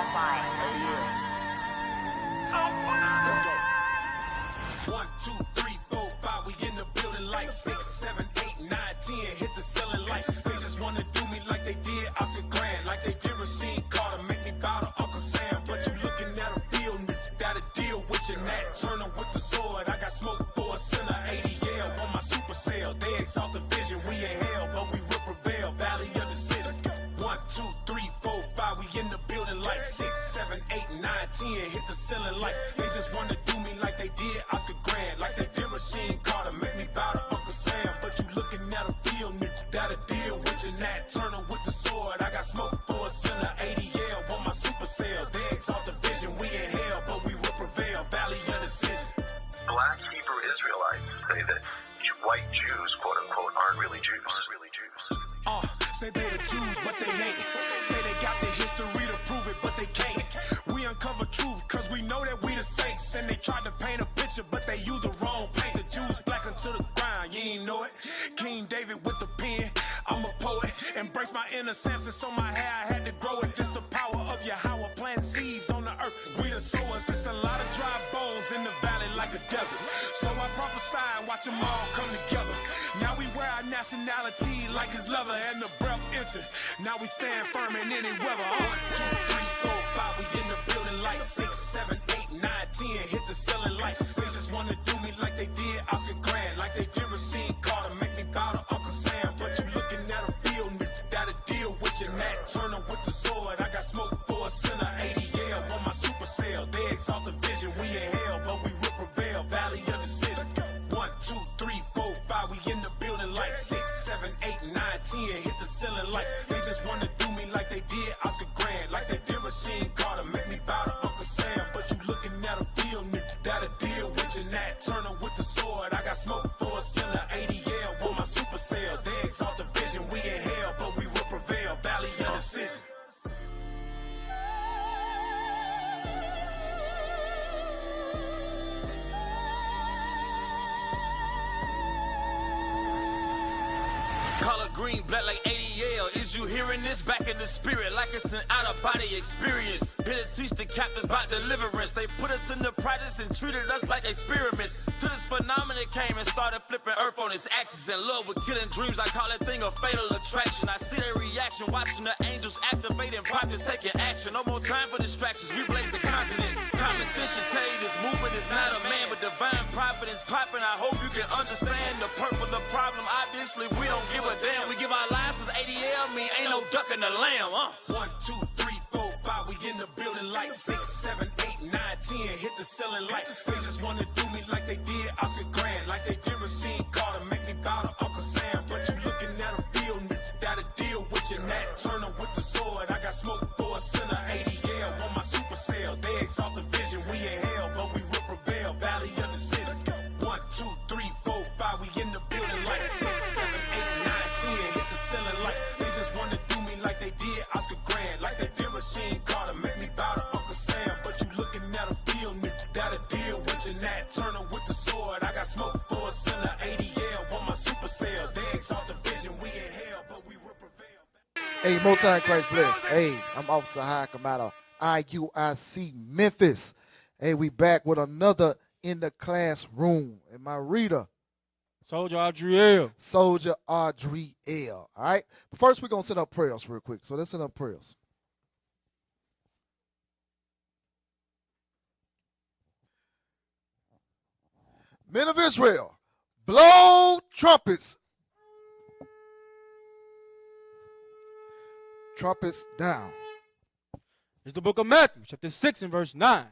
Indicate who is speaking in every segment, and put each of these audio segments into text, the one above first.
Speaker 1: Hey, yeah. Let's go. 1, 2, 3, 4, 5. We in the building like 6, 7, 8, 9, 10. Hit the ceiling like they just wanna do me like they did Oscar Grant, like they did Rasheen Carter. Make me bow to Uncle Sam, but you looking at a field, got a deal with your Nat Turner with the sword. I got smoke for a center, ADL on my super cell. They exalt the vision, we in hell, but we will prevail. Valley of decision. 1, 2, 3, 4, 5. We in the building like 6, 7, 8, 9, 10. Hit the ceiling like they just wanna do me like they did Oscar Grant, like they did Rasheen Carter. Make me bow to Uncle Sam, but you looking at a field, got a deal with your Nat Turner with the sword. I got smoke for a center, ADL on my super cell. They exalt the vision, we in hell, but we will prevail. Valley of decision.
Speaker 2: Black Hebrew Israelites say that white Jews, quote unquote, aren't really Jews.
Speaker 1: Say they the Jews, but they ain't. Say they got the history to prove it, but they can't. We uncover truth, cause we know that we the saints. And they tried to paint a picture, but they used the wrong paint. The Jews black unto the ground, you ain't know it. King David with the pen, I'm a poet. Embrace my inner Samson, so my hair I had to grow it. Just the power of Yahweh planting seeds on the earth. We the sowers, it's a lot of dry bones in the valley like a desert. So I prophesy and watch them all come together. Now we wear our nationality like it's leather, and the breath enter. Now we stand firm in any weather. 1, 2, 3, 4, 5. We in the building like 6, 7, 8, 9, 10. Hit the ceiling like they just wanna do me like they did Oscar Grant, like they did Rasheen Carter. Make me bow to Uncle Sam, but you looking at a field, got a deal with your Nat Turner with the sword. I got smoke for a center, ADL on my super cell. They exalt the vision, we in hell, but we will prevail. Valley of decision. 1, 2, 3, 4, 5. We in the building like 6, 7, 8, 9, 10. Hit the ceiling like they just wanna do me like they did Oscar Grant, like they did Rasheen Carter. Make me bow to Uncle Sam, but you looking at a field, got a deal with your Nat Turner with the sword. I got smoke for a center, ADL on my super cell. They exalt the vision, we in hell, but we will prevail. Valley of decision.
Speaker 3: Color green, black like ADL. Is you hearing this? Back in the spirit, like it's an out-of-body experience. Here to teach the captains about deliverance. They put us in the practice and treated us like experiments. Till this phenomenon came and started flipping earth on its axis. In love with killing dreams, I call that thing a fatal attraction. I see their reaction, watching the angels activating, prophets taking action. No more time for distractions, we blaze the continents. Common sense should tell you this movement is not a man, but divine providence popping. I hope you can understand the purpose of the problem. Obviously, we don't give a damn. We give our lives cause ADL mean ain't no duck in the lamb,
Speaker 1: 1, 2, 3, 4, 5. We in the building like 6, 7, 8, 9, 10. Hit the ceiling like they just wanna do me like they did Oscar Grant, like they did Rasheen Carter. Make me bow to Uncle Sam, but you looking at a field, got a deal with your Nat Turner with the sword. I got smoke for a center, ADL on my super cell. They exalt the vision, we in hell, but we will prevail. Valley of decision. 1, 2, 3, 4, 5. We in the building like 6, 7, 8, 9, 10. Hit the ceiling like they just wanna do me like they did Oscar Grant, like they did Rasheen Carter. Make me bow to Uncle Sam, but you looking at a field, got a deal with your Nat Turner with the sword. I got smoke for a center, ADL on my super cell. They exalt the vision, we in hell, but we will prevail.
Speaker 4: Hey, Most High Christ bless. Hey, I'm Officer Ahikam out of IUIC Memphis. Hey, we back with another In the Classroom. And my reader,
Speaker 5: Soldier Adriel.
Speaker 4: Soldier Adriel. All right? But first, we're going to set up prayers real quick. So let's set up prayers. Men of Israel, blow trumpets. Trumpets down.
Speaker 5: It's the book of Matthew, chapter 6 and verse 9.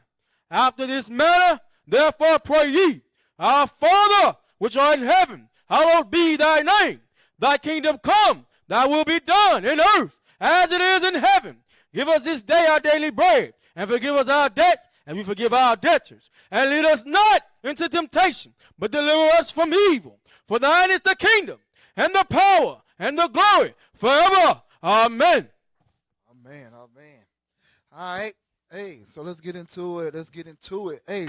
Speaker 5: After this manner, therefore pray ye, Our Father, which art in heaven, hallowed be thy name. Thy kingdom come, thy will be done in earth as it is in heaven. Give us this day our daily bread, and forgive us our debts, and we forgive our debtors. And lead us not into temptation, but deliver us from evil. For thine is the kingdom, and the power, and the glory, forever. Amen.
Speaker 4: Amen. Amen. All right. Hey, so let's get into it. Hey,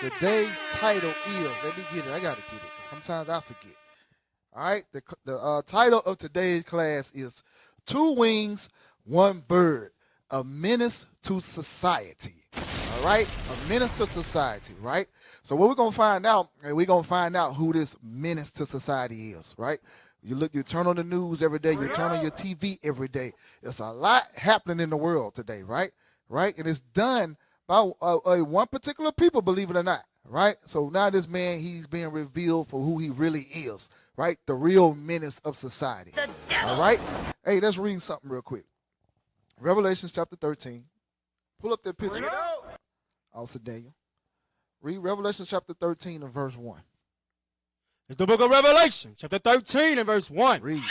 Speaker 4: today's title is, let me get it. I got to get it. Sometimes I forget. All right. The title of today's class is Two Wings, One Bird. a menace to society. All right? A menace to society, right? So what we're going to find out, who this menace to society is, right? You turn on the news every day, you turn on your TV every day. There's a lot happening in the world today, right? Right? And it's done by one particular people, believe it or not, right? So now this man, he's being revealed for who he really is, right? The real menace of society. All right? Hey, let's read something real quick. Revelation chapter 13. Pull up that picture. Also, Daniel. Read Revelation chapter 13 and verse 1.
Speaker 5: It's the book of Revelation, chapter 13 and verse 1.
Speaker 4: Read.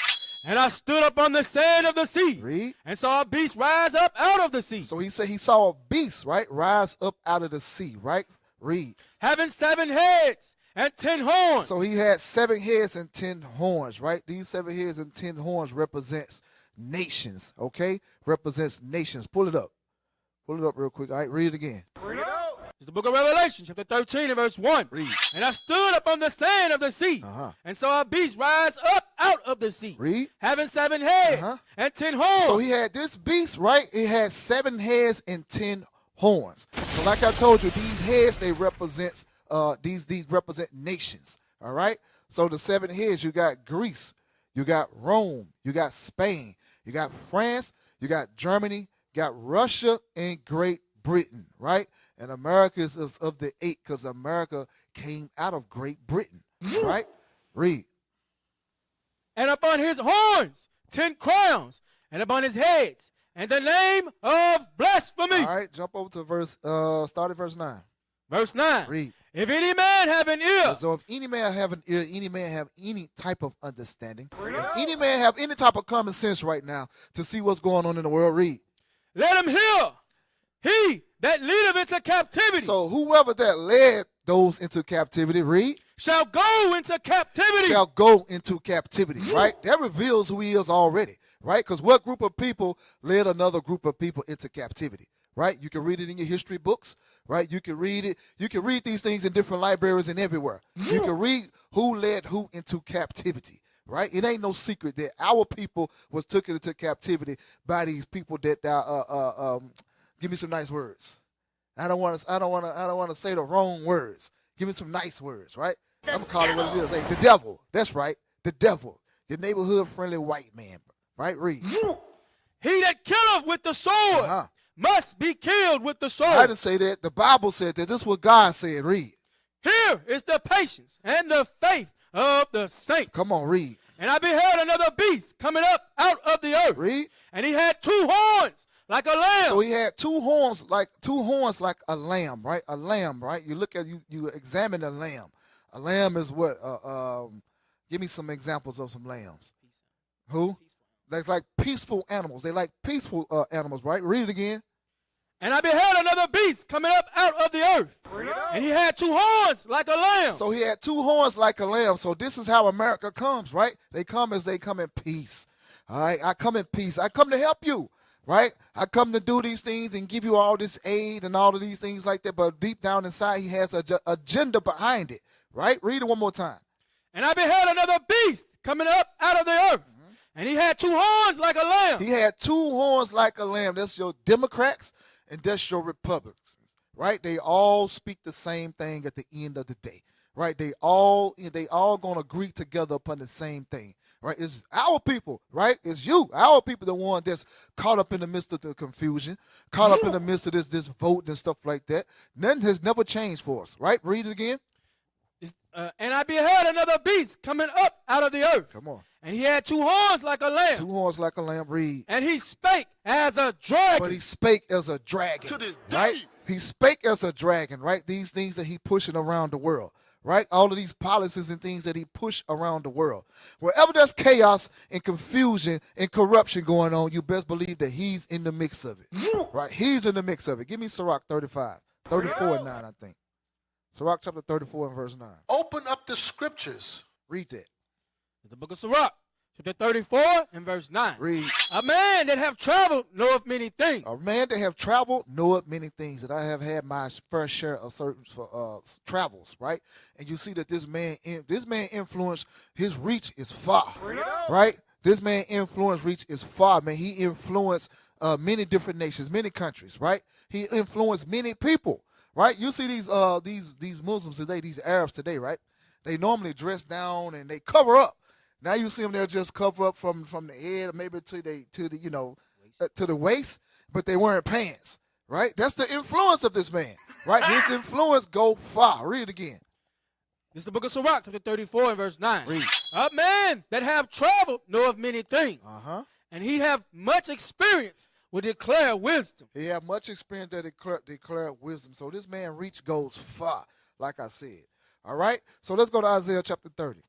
Speaker 5: And I stood up on the sand of the sea.
Speaker 4: Read.
Speaker 5: And saw a beast rise up out of the sea.
Speaker 4: So he said he saw a beast, right? Rise up out of the sea, right? Read.
Speaker 5: Having 7 heads and 10 horns.
Speaker 4: So he had 7 heads and 10 horns, right? These 7 heads and 10 horns represents nations, okay? Represents nations. Pull it up. Pull it up real quick. All right, read it again.
Speaker 5: It's the book of Revelation, chapter 13 and verse 1.
Speaker 4: Read.
Speaker 5: And I stood upon the sand of the sea, and saw a beast rise up out of the sea,
Speaker 4: Read.
Speaker 5: having 7 heads and 10 horns.
Speaker 4: So he had this beast, right? It had 7 heads and 10 horns. So like I told you, these heads, they represents these represent nations. All right. So the 7 heads, you got Greece, you got Rome, you got Spain, you got France, you got Germany, you got Russia, and Great Britain, right? And America is of the 8 because America came out of Great Britain, right? Read.
Speaker 5: And upon his horns 10 crowns, and upon his heads, and the name of blasphemy.
Speaker 4: All right, jump over to verse, start at verse 9.
Speaker 5: Verse 9.
Speaker 4: Read.
Speaker 5: If any man have an ear.
Speaker 4: So if any man have an ear, any man have any type of understanding, if any man have any type of common sense right now to see what's going on in the world, read.
Speaker 5: Let him hear. He that leadeth into captivity.
Speaker 4: So whoever that led those into captivity, read.
Speaker 5: Shall go into captivity.
Speaker 4: Shall go into captivity, right? That reveals who he is already, right? Because what group of people led another group of people into captivity, right? You can read it in your history books, right? You can read it. You can read these things in different libraries and everywhere. You can read who led who into captivity, right? It ain't no secret that our people was taken into captivity by these people that give me some nice words. I don't want to say the wrong words. Give me some nice words, right? I'm gonna call it what it is. Hey, the devil. That's right. The devil. The neighborhood friendly white man. Right? Read.
Speaker 5: He that killeth with the sword must be killed with the sword.
Speaker 4: I didn't say that. The Bible said that. This is what God said. Read.
Speaker 5: Here is the patience and the faith of the saints.
Speaker 4: Come on, read.
Speaker 5: And I beheld another beast coming up out of the earth.
Speaker 4: Read.
Speaker 5: And he had 2 horns like a lamb.
Speaker 4: So he had 2 horns like a lamb, right? A lamb, right? You look at you examine a lamb. A lamb is what? Give me some examples of some lambs. Who? They're like peaceful animals. They like peaceful animals, right? Read it again.
Speaker 5: And I beheld another beast coming up out of the earth. And he had 2 horns like a lamb.
Speaker 4: So he had 2 horns like a lamb. So this is how America comes, right? They come in peace. All right? I come in peace. I come to help you, right? I come to do these things and give you all this aid and all of these things like that. But deep down inside, he has an agenda behind it, right? Read it one more time.
Speaker 5: And I beheld another beast coming up out of the earth. And he had 2 horns like a lamb.
Speaker 4: He had 2 horns like a lamb. That's your Democrats and that's your Republicans, right? They all speak the same thing at the end of the day, right? They all gonna agree together upon the same thing, right? It's our people, right? It's you, our people, the one that's caught up in the midst of the confusion, caught up in the midst of this vote and stuff like that. Nothing has never changed for us, right? Read it again.
Speaker 5: And I beheld another beast coming up out of the earth.
Speaker 4: Come on.
Speaker 5: And he had 2 horns like a lamb.
Speaker 4: 2 horns like a lamb. Read.
Speaker 5: And he spake as a dragon.
Speaker 4: But he spake as a dragon, to this day. Right? He spake as a dragon, right? These things that he pushing around the world, right? All of these policies and things that he push around the world. Wherever there's chaos and confusion and corruption going on, you best believe that he's in the mix of it, right? He's in the mix of it. Give me Sirach 35, 34 and 9, I think. Sirach chapter 34 and verse 9.
Speaker 6: Open up the scriptures.
Speaker 4: Read that.
Speaker 5: The book of Sirach, chapter 34 and verse 9.
Speaker 4: Read.
Speaker 5: A man that have traveled knoweth many things.
Speaker 4: A man that have traveled knoweth many things. That I have had my fair share of certain travels, right? And you see that this man influence, his reach is far, right? This man influence reach is far, man. He influenced many different nations, many countries, right? He influenced many people, right? You see these Muslims today, these Arabs today, right? They normally dress down and they cover up. Now you see them, they'll just cover up from the head, maybe to the waist, but they wearing pants, right? That's the influence of this man, right? His influence go far. Read it again.
Speaker 5: This is the book of Sirach, chapter 34 and verse 9.
Speaker 4: Read.
Speaker 5: A man that have traveled knoweth many things, and he have much experience will declare wisdom.
Speaker 4: He have much experience that declare wisdom. So this man reach goes far, like I said. All right? So let's go to Isaiah chapter 30.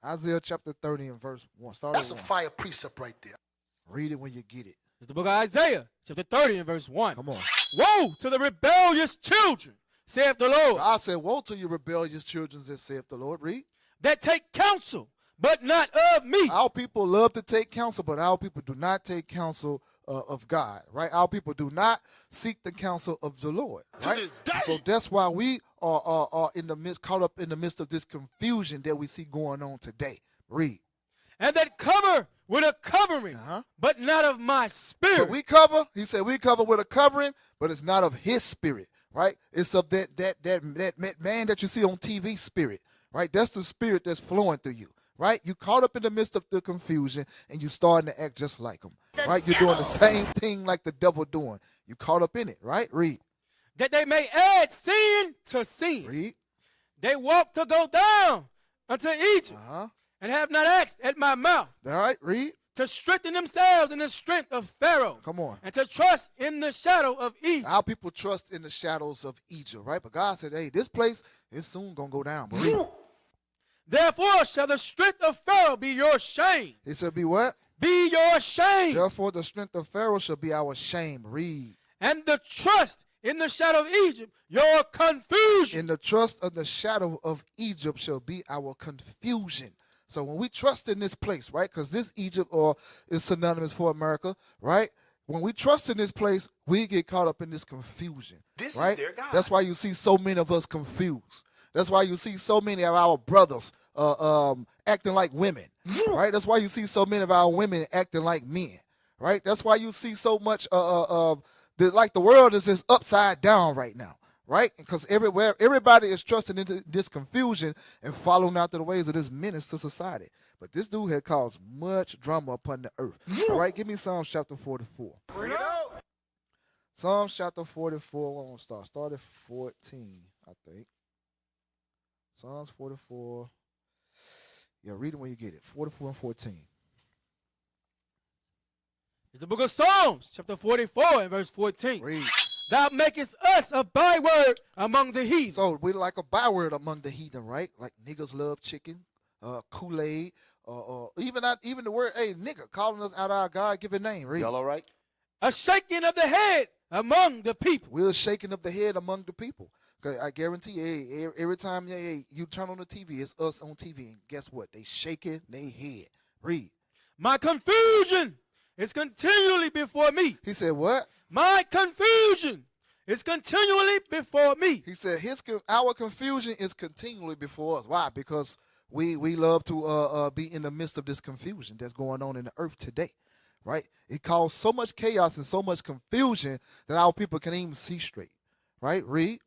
Speaker 4: Isaiah chapter 30 and verse 1.
Speaker 6: That's a fire precept right there.
Speaker 4: Read it when you get it.
Speaker 5: It's the book of Isaiah, chapter 30 and verse 1.
Speaker 4: Come on.
Speaker 5: Woe to the rebellious children, saith the Lord,
Speaker 4: I said, woe to you rebellious children, that saith the Lord. Read.
Speaker 5: that take counsel, but not of me.
Speaker 4: Our people love to take counsel, but our people do not take counsel of God, right? Our people do not seek the counsel of the Lord, right? So that's why we are in the midst, caught up in the midst of this confusion that we see going on today. Read.
Speaker 5: And that cover with a covering, but not of my spirit.
Speaker 4: But we cover, he said, we cover with a covering, but it's not of his spirit, right? It's of that man that you see on TV spirit, right? That's the spirit that's flowing through you, right? You caught up in the midst of the confusion and you starting to act just like him, right? You're doing the same thing like the devil doing. You caught up in it, right? Read.
Speaker 5: That they may add sin to sin.
Speaker 4: Read.
Speaker 5: They walk to go down unto Egypt, and have not asked at my mouth.
Speaker 4: All right, read.
Speaker 5: To strengthen themselves in the strength of Pharaoh.
Speaker 4: Come on.
Speaker 5: And to trust in the shadow of Egypt.
Speaker 4: Our people trust in the shadows of Egypt, right? But God said, hey, this place is soon going to go down. But read.
Speaker 5: Therefore shall the strength of Pharaoh be your shame.
Speaker 4: He said, be what?
Speaker 5: Be your shame.
Speaker 4: Therefore the strength of Pharaoh shall be our shame. Read.
Speaker 5: And the trust in the shadow of Egypt, your confusion.
Speaker 4: In the trust of the shadow of Egypt shall be our confusion. So when we trust in this place, right, because this Egypt is synonymous for America, right? When we trust in this place, we get caught up in this confusion, right? Is their God. That's why you see so many of us confused. That's why you see so many of our brothers acting like women, right? That's why you see so many of our women acting like men, right? That's why you see so much like the world is just upside down right now. Right? Because everybody is trusting into this confusion and following after the ways of this menace to society. But this dude had caused much drama upon the earth. All right, give me Psalms chapter 44. Psalms chapter 44, I want to start at 14, I think. Psalms 44. Yeah, read it when you get it. 44 and 14.
Speaker 5: It's the book of Psalms, chapter 44 and verse 14.
Speaker 4: Read.
Speaker 5: Thou makest us a byword among the heathen.
Speaker 4: So we're like a byword among the heathen, right? Like niggas love chicken, Kool-Aid, even the word, hey, nigga, calling us out of our God-given name. Read.
Speaker 6: Y'all all right?
Speaker 5: A shaking of the head among the people.
Speaker 4: We're shaking of the head among the people. Cause I guarantee you, every time you turn on the TV, it's us on TV. And guess what? They shaking their head. Read.
Speaker 5: My confusion is continually before me.
Speaker 4: He said what?
Speaker 5: My confusion is continually before me.
Speaker 4: He said our confusion is continually before us. Why? Because we love to be in the midst of this confusion that's going on in the earth today, right? It caused so much chaos and so much confusion that our people can't even see straight, right? Read.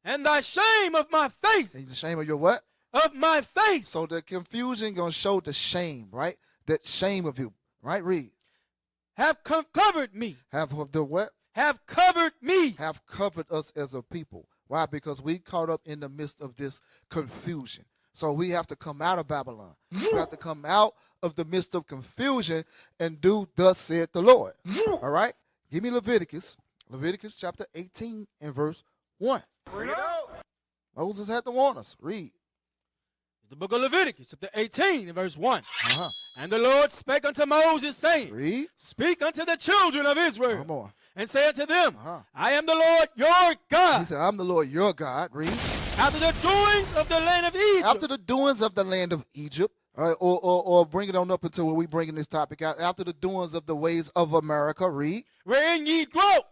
Speaker 5: And thy shame of my face.
Speaker 4: And the shame of your what?
Speaker 5: Of my face.
Speaker 4: So the confusion going to show the shame, right? That shame of you, right? Read.
Speaker 5: Have covered me.
Speaker 4: Have the what?
Speaker 5: Have covered me.
Speaker 4: Have covered us as a people. Why? Because we caught up in the midst of this confusion. So we have to come out of Babylon. We have to come out of the midst of confusion and do thus saith the Lord. All right? Give me Leviticus. Leviticus chapter 18 and verse 1.
Speaker 5: Bring it out.
Speaker 4: Moses had to warn us. Read.
Speaker 5: The book of Leviticus, chapter 18, and verse 1. And the Lord spake unto Moses, saying,
Speaker 4: Read.
Speaker 5: Speak unto the children of Israel,
Speaker 4: Come on.
Speaker 5: and say unto them, I am the Lord your God.
Speaker 4: He said, I'm the Lord your God. Read.
Speaker 5: After the doings of the land of Egypt.
Speaker 4: After the doings of the land of Egypt, all right, or bring it on up until where we bringing this topic out. After the doings of the ways of America, read.
Speaker 5: Wherein ye dwelt,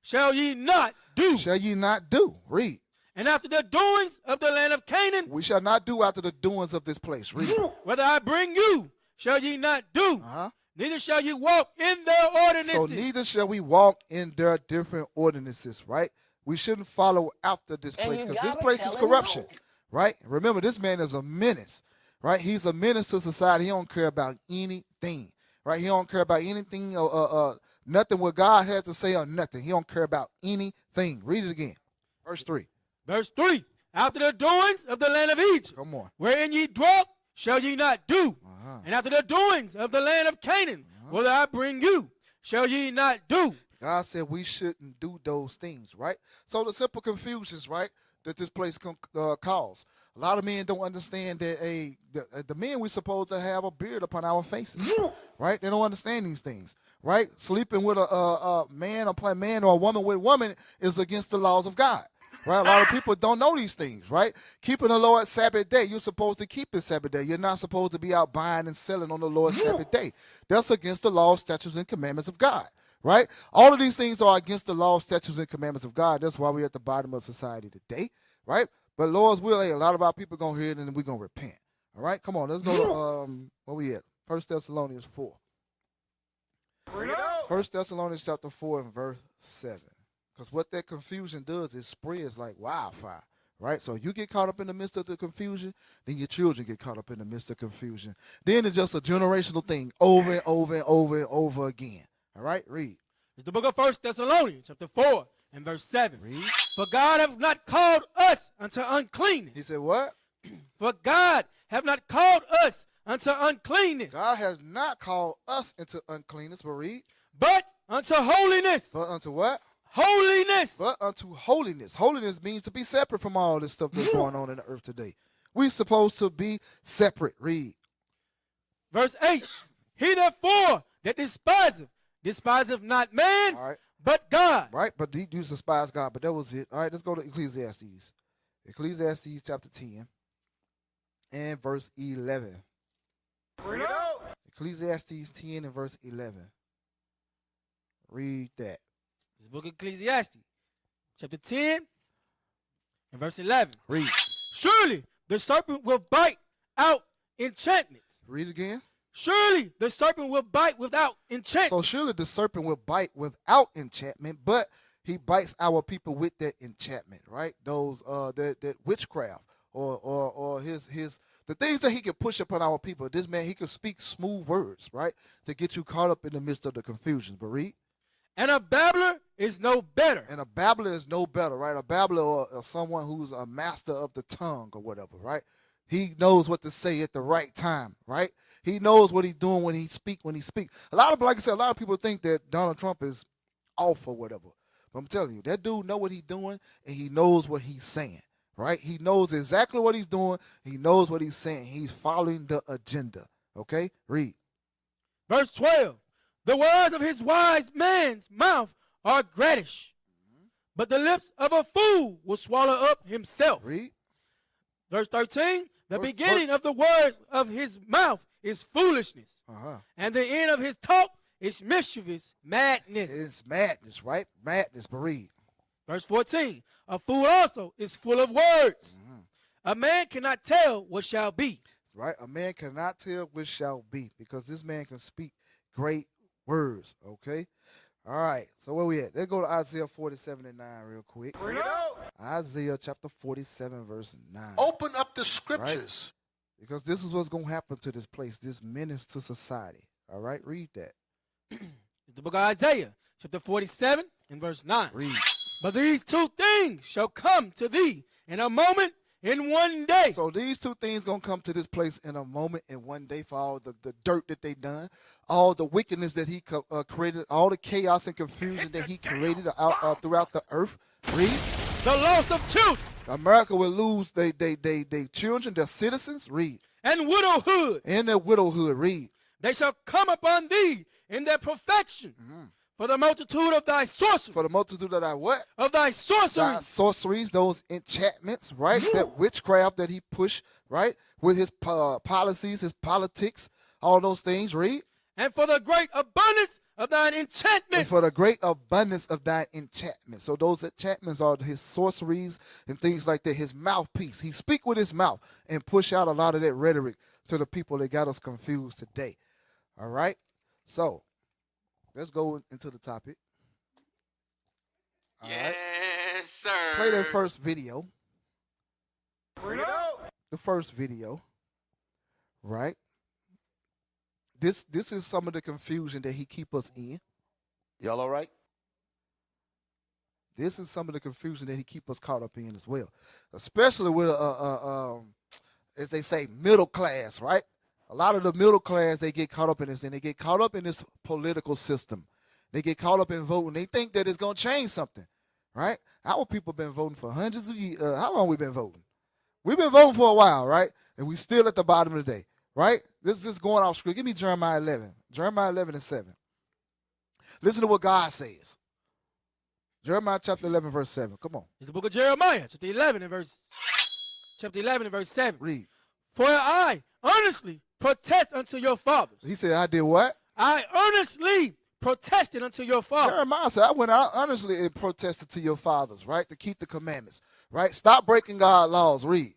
Speaker 5: shall ye not do.
Speaker 4: Shall ye not do. Read.
Speaker 5: And after the doings of the land of Canaan,
Speaker 4: we shall not do after the doings of this place. Read.
Speaker 5: Whether I bring you, shall ye not do. neither shall you walk in their ordinances.
Speaker 4: So neither shall we walk in their different ordinances, right? We shouldn't follow after this place because this place is corruption, right? Remember, this man is a menace, right? He's a menace to society. He don't care about anything, right? He don't care about anything, nothing what God has to say or nothing. He don't care about anything. Read it again. Verse 3.
Speaker 5: Verse 3. After the doings of the land of Egypt,
Speaker 4: Come on.
Speaker 5: wherein ye dwelt, shall ye not do. And after the doings of the land of Canaan, whither I bring you, shall ye not do.
Speaker 4: God said we shouldn't do those things, right? So the simple confusions, right, that this place can cause. A lot of men don't understand that the men we're supposed to have a beard upon our faces, right? They don't understand these things, right? Sleeping with a man upon man or a woman with woman is against the laws of God. Right, a lot of people don't know these things, right? Keeping the Lord's Sabbath day, you're supposed to keep the Sabbath day. You're not supposed to be out buying and selling on the Lord's Sabbath day. That's against the law, statutes, and commandments of God, right? All of these things are against the law, statutes, and commandments of God. That's why we're at the bottom of society today, right? But Lord's will, a lot of our people going to hear it and we're going to repent, all right? Come on, let's go to, where we at? 1 Thessalonians 4. 1 Thessalonians chapter 4 and verse 7. Because what that confusion does is spreads like wildfire, right? So you get caught up in the midst of the confusion, then your children get caught up in the midst of confusion. Then it's just a generational thing over and over and over and over again. All right, read.
Speaker 5: It's the book of 1 Thessalonians, chapter 4, and verse 7.
Speaker 4: Read.
Speaker 5: For God hath not called us unto uncleanness.
Speaker 4: He said what?
Speaker 5: For God hath not called us unto uncleanness.
Speaker 4: God has not called us into uncleanness, but read.
Speaker 5: But unto holiness.
Speaker 4: But unto what?
Speaker 5: Holiness.
Speaker 4: But unto holiness. Holiness means to be separate from all this stuff that's going on in the earth today. We're supposed to be separate. Read.
Speaker 5: Verse 8. He therefore that despiseth not man,
Speaker 4: All right.
Speaker 5: but God.
Speaker 4: Right, but he used to despise God, but that was it. All right, let's go to Ecclesiastes. Ecclesiastes chapter 10 and verse 11. Ecclesiastes 10 and verse 11. Read that.
Speaker 5: This book of Ecclesiastes, chapter 10 and verse 11.
Speaker 4: Read.
Speaker 5: Surely the serpent will bite out enchantments.
Speaker 4: Read again.
Speaker 5: Surely the serpent will bite without enchantment.
Speaker 4: So surely the serpent will bite without enchantment, but he bites our people with that enchantment, right? Those that witchcraft or his the things that he can push upon our people. This man, he can speak smooth words, right, to get you caught up in the midst of the confusion. But read.
Speaker 5: And a babbler is no better.
Speaker 4: And a babbler is no better, right? A babbler or someone who's a master of the tongue or whatever, right? He knows what to say at the right time, right? He knows what he's doing when he speaks. Like I said, a lot of people think that Donald Trump is off or whatever. But I'm telling you, that dude know what he's doing and he knows what he's saying, right? He knows exactly what he's doing. He knows what he's saying. He's following the agenda, okay? Read.
Speaker 5: Verse 12. The words of his wise man's mouth are gratish, but the lips of a fool will swallow up himself.
Speaker 4: Read.
Speaker 5: Verse 13. The beginning of the words of his mouth is foolishness, and the end of his talk is mischievous madness.
Speaker 4: It's madness, right? Madness, but read.
Speaker 5: Verse 14. A fool also is full of words. A man cannot tell what shall be.
Speaker 4: Right? A man cannot tell what shall be because this man can speak great words, okay? All right, so where we at? Let's go to Isaiah 47 and 9 real quick. Isaiah chapter 47 verse 9.
Speaker 6: Open up the scriptures.
Speaker 4: Right? Because this is what's going to happen to this place, this menace to society. All right, read that.
Speaker 5: It's the book of Isaiah, chapter 47 and verse 9.
Speaker 4: Read.
Speaker 5: But these two things shall come to thee in a moment, in one day.
Speaker 4: So these two things going to come to this place in a moment, in one day, for all the dirt that they done, all the wickedness that he created, all the chaos and confusion that he created throughout the earth. Read.
Speaker 5: The loss of children.
Speaker 4: America will lose their children, their citizens. Read.
Speaker 5: And widowhood.
Speaker 4: And their widowhood. Read.
Speaker 5: They shall come upon thee in their perfection. For the multitude of thy sorcery.
Speaker 4: For the multitude of thy what?
Speaker 5: Of thy sorcery.
Speaker 4: Thy sorceries, those enchantments, right? That witchcraft that he pushed, right? With his policies, his politics, all those things. Read.
Speaker 5: And for the great abundance of thine enchantments.
Speaker 4: And for the great abundance of thine enchantments. So those enchantments are his sorceries and things like that. His mouthpiece. He speak with his mouth and push out a lot of that rhetoric to the people that got us confused today. All right? So let's go into the topic. All right.
Speaker 7: Yes, sir.
Speaker 4: Play the first video. The first video. Right? This is some of the confusion that he keep us in.
Speaker 6: Y'all all right?
Speaker 4: This is some of the confusion that he keep us caught up in as well. Especially with, as they say, middle class, right? A lot of the middle class, they get caught up in this. Then they get caught up in this political system. They get caught up in voting. They think that it's going to change something, right? Our people been voting for hundreds of years. How long we been voting? We've been voting for a while, right? And we still at the bottom of the day, right? This is just going off script. Give me Jeremiah 11. Jeremiah 11 and 7. Listen to what God says. Jeremiah chapter 11, verse 7. Come on.
Speaker 5: It's the book of Jeremiah, chapter 11 and verse 7.
Speaker 4: Read.
Speaker 5: For I earnestly protest unto your fathers.
Speaker 4: He said, I did what?
Speaker 5: I earnestly protested unto your fathers.
Speaker 4: Jeremiah said, I went out honestly and protested to your fathers, right? To keep the commandments, right? Stop breaking God's laws. Read.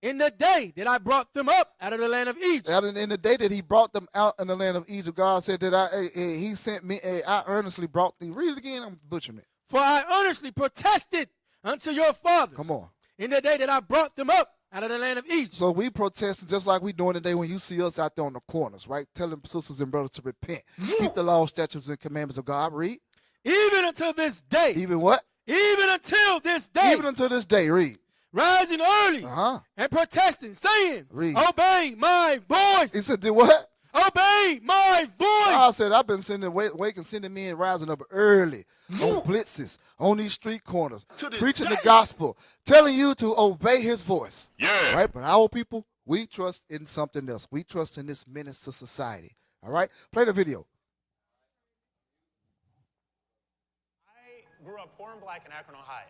Speaker 5: In the day that I brought them up out of the land of Egypt.
Speaker 4: In the day that he brought them out in the land of Egypt, God said that he sent me, I earnestly brought thee. Read it again, I'm butchering it.
Speaker 5: For I earnestly protested unto your fathers.
Speaker 4: Come on.
Speaker 5: In the day that I brought them up out of the land of Egypt.
Speaker 4: So we protesting just like we doing today when you see us out there on the corners, right? Telling sisters and brothers to repent. Keep the law, statutes, and commandments of God. Read.
Speaker 5: Even until this day.
Speaker 4: Even what?
Speaker 5: Even until this day.
Speaker 4: Even until this day. Read.
Speaker 5: Rising early and protesting, saying,
Speaker 4: Read.
Speaker 5: Obey my voice.
Speaker 4: He said, did what?
Speaker 5: Obey my voice.
Speaker 4: God said, I've been waking, sending men rising up early on blitzes, on these street corners, preaching the gospel, telling you to obey his voice. Yeah. Right? But our people, we trust in something else. We trust in this menace to society. All right? Play the video.
Speaker 8: I grew up poor and black in Akron, Ohio.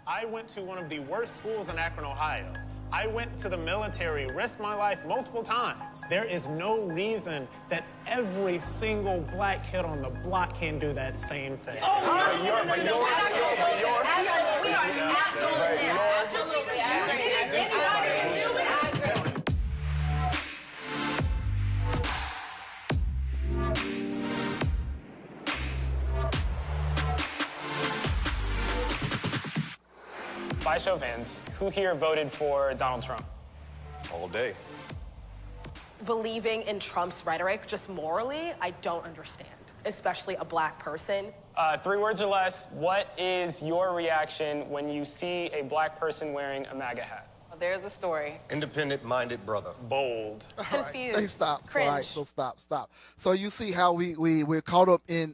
Speaker 8: I went to one of the worst schools in Akron, Ohio. I went to the military, risked my life multiple times. There is no reason that every single black kid on the block can do that same thing. By show of hands, who here voted for Donald Trump?
Speaker 6: All day.
Speaker 9: Believing in Trump's rhetoric, just morally, I don't understand, especially a black person.
Speaker 8: 3 words or less, what is your reaction when you see a black person wearing a MAGA hat?
Speaker 10: Well, there's a story.
Speaker 6: Independent-minded brother.
Speaker 8: Bold.
Speaker 10: Confused.
Speaker 4: Hey, stop.
Speaker 10: Cringe.
Speaker 4: All right, so stop. So you see how we're caught up in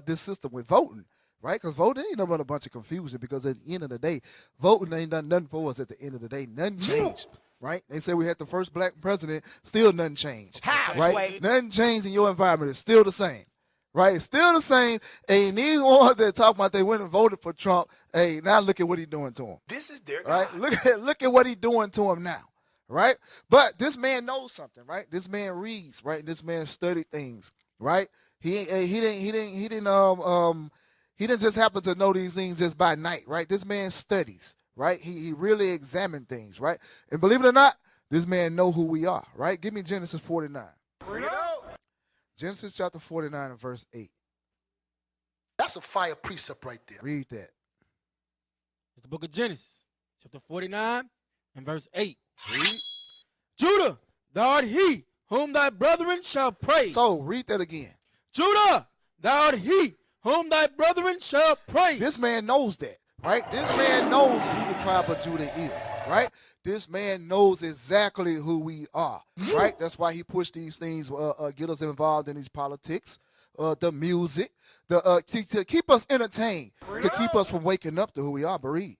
Speaker 4: this system with voting. Right? Because voting ain't no but a bunch of confusion because at the end of the day, voting ain't done nothing for us at the end of the day. Nothing changed. Right? They say we had the first black president, still nothing changed.
Speaker 10: How?
Speaker 4: Right?
Speaker 10: Wait.
Speaker 4: Nothing changed in your environment. It's still the same. Right? It's still the same. And these ones that talk about they went and voted for Trump, hey, now look at what he's doing to him.
Speaker 6: This is their
Speaker 4: Right?
Speaker 6: guy.
Speaker 4: Look at what he's doing to him now. Right? But this man knows something, right? This man reads, right? This man studied things, right? He didn't just happen to know these things just by night, right? This man studies, right? He really examined things, right? And believe it or not, this man know who we are, right? Give me Genesis 49. Genesis chapter 49 and verse 8.
Speaker 6: That's a fire precept right there.
Speaker 4: Read that.
Speaker 5: It's the book of Genesis, chapter 49 and verse 8. Read. Judah, thou art he whom thy brethren shall praise.
Speaker 4: So read that again.
Speaker 5: Judah, thou art he whom thy brethren shall praise.
Speaker 4: This man knows that, right? This man knows who the tribe of Judah is, right? This man knows exactly who we are, right? That's why he pushed these things, get us involved in these politics, the music, to keep us entertained, to keep us from waking up to who we are. But read.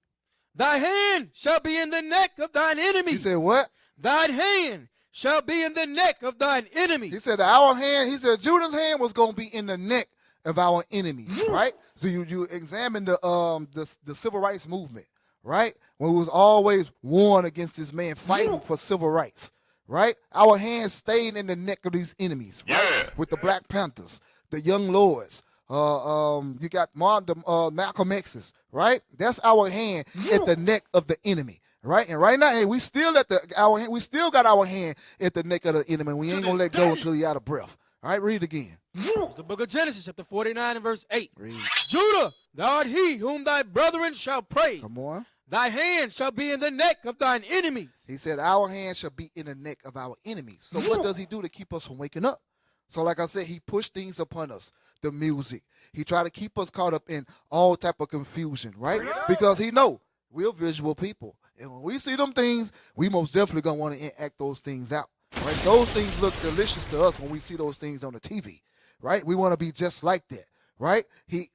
Speaker 5: Thy hand shall be in the neck of thine enemies.
Speaker 4: He said what?
Speaker 5: Thine hand shall be in the neck of thine enemies.
Speaker 4: He said our hand, he said Judah's hand was going to be in the neck of our enemies, right? So you examine the civil rights movement, right? When it was always warned against this man fighting for civil rights, right? Our hands stayed in the neck of these enemies, right? With the Black Panthers, the Young Lords, you got Malcolm X's, right? That's our hand at the neck of the enemy. Right? And right now, hey, we still got our hand at the neck of the enemy. We ain't gonna let go until he out of breath. All right, read it again.
Speaker 5: It's the book of Genesis, chapter 49 and verse 8.
Speaker 4: Read.
Speaker 5: Judah, thou art he whom thy brethren shall praise.
Speaker 4: Come on.
Speaker 5: Thy hand shall be in the neck of thine enemies.
Speaker 4: He said, our hand shall be in the neck of our enemies. So what does he do to keep us from waking up? So like I said, he pushed things upon us, the music. He tried to keep us caught up in all type of confusion, right? Because he know we're visual people. And when we see them things, we most definitely going to want to enact those things out, right? Those things look delicious to us when we see those things on the TV, right? We want to be just like that, right? He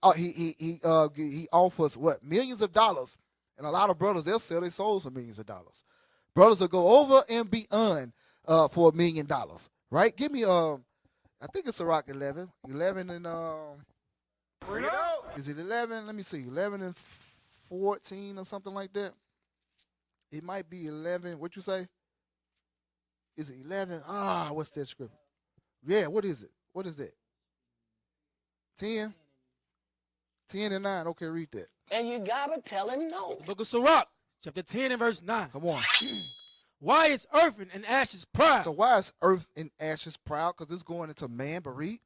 Speaker 4: offers, what, millions of dollars. And a lot of brothers, they'll sell their souls for millions of dollars. Brothers will go over and beyond for $1 million, right? Give me, I think it's Sirach 11. 11 and, is it 11? Let me see. 11 and 14 or something like that. It might be 11. What you say? Is it 11? What's that scripture? Yeah, what is it? What is that? 10? 10 and 9. Okay, read that.
Speaker 7: And you gotta tell him no.
Speaker 5: The book of Sirach, chapter 10 and verse 9.
Speaker 4: Come on.
Speaker 5: Why is earth and ashes proud?
Speaker 4: So why is earth and ashes proud? Because it's going into man, but read.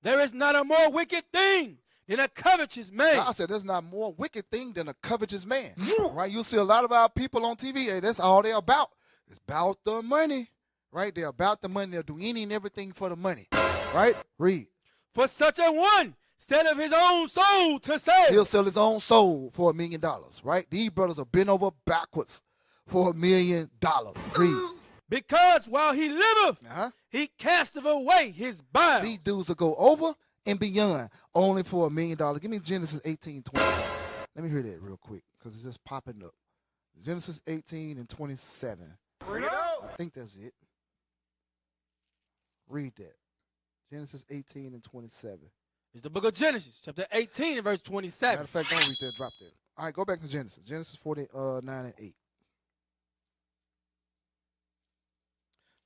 Speaker 5: There is not a more wicked thing than a covetous man.
Speaker 4: I said there's not more wicked thing than a covetous man. Right? You'll see a lot of our people on TV, hey, that's all they're about. It's about the money. Right? They're about the money. They'll do any and everything for the money. Right? Read.
Speaker 5: For such a one, instead of his own soul to sell.
Speaker 4: He'll sell his own soul for $1 million, right? These brothers are bent over backwards for $1 million. Read.
Speaker 5: Because while he liveth, he casteth away his bile.
Speaker 4: These dudes will go over and beyond only for $1 million. Give me Genesis 18:27. Let me hear that real quick because it's just popping up. Genesis 18 and 27. I think that's it. Read that. Genesis 18 and 27.
Speaker 5: It's the book of Genesis, chapter 18 and verse 27.
Speaker 4: Matter of fact, don't read that. Drop that. All right, go back to Genesis. Genesis 49 and 8.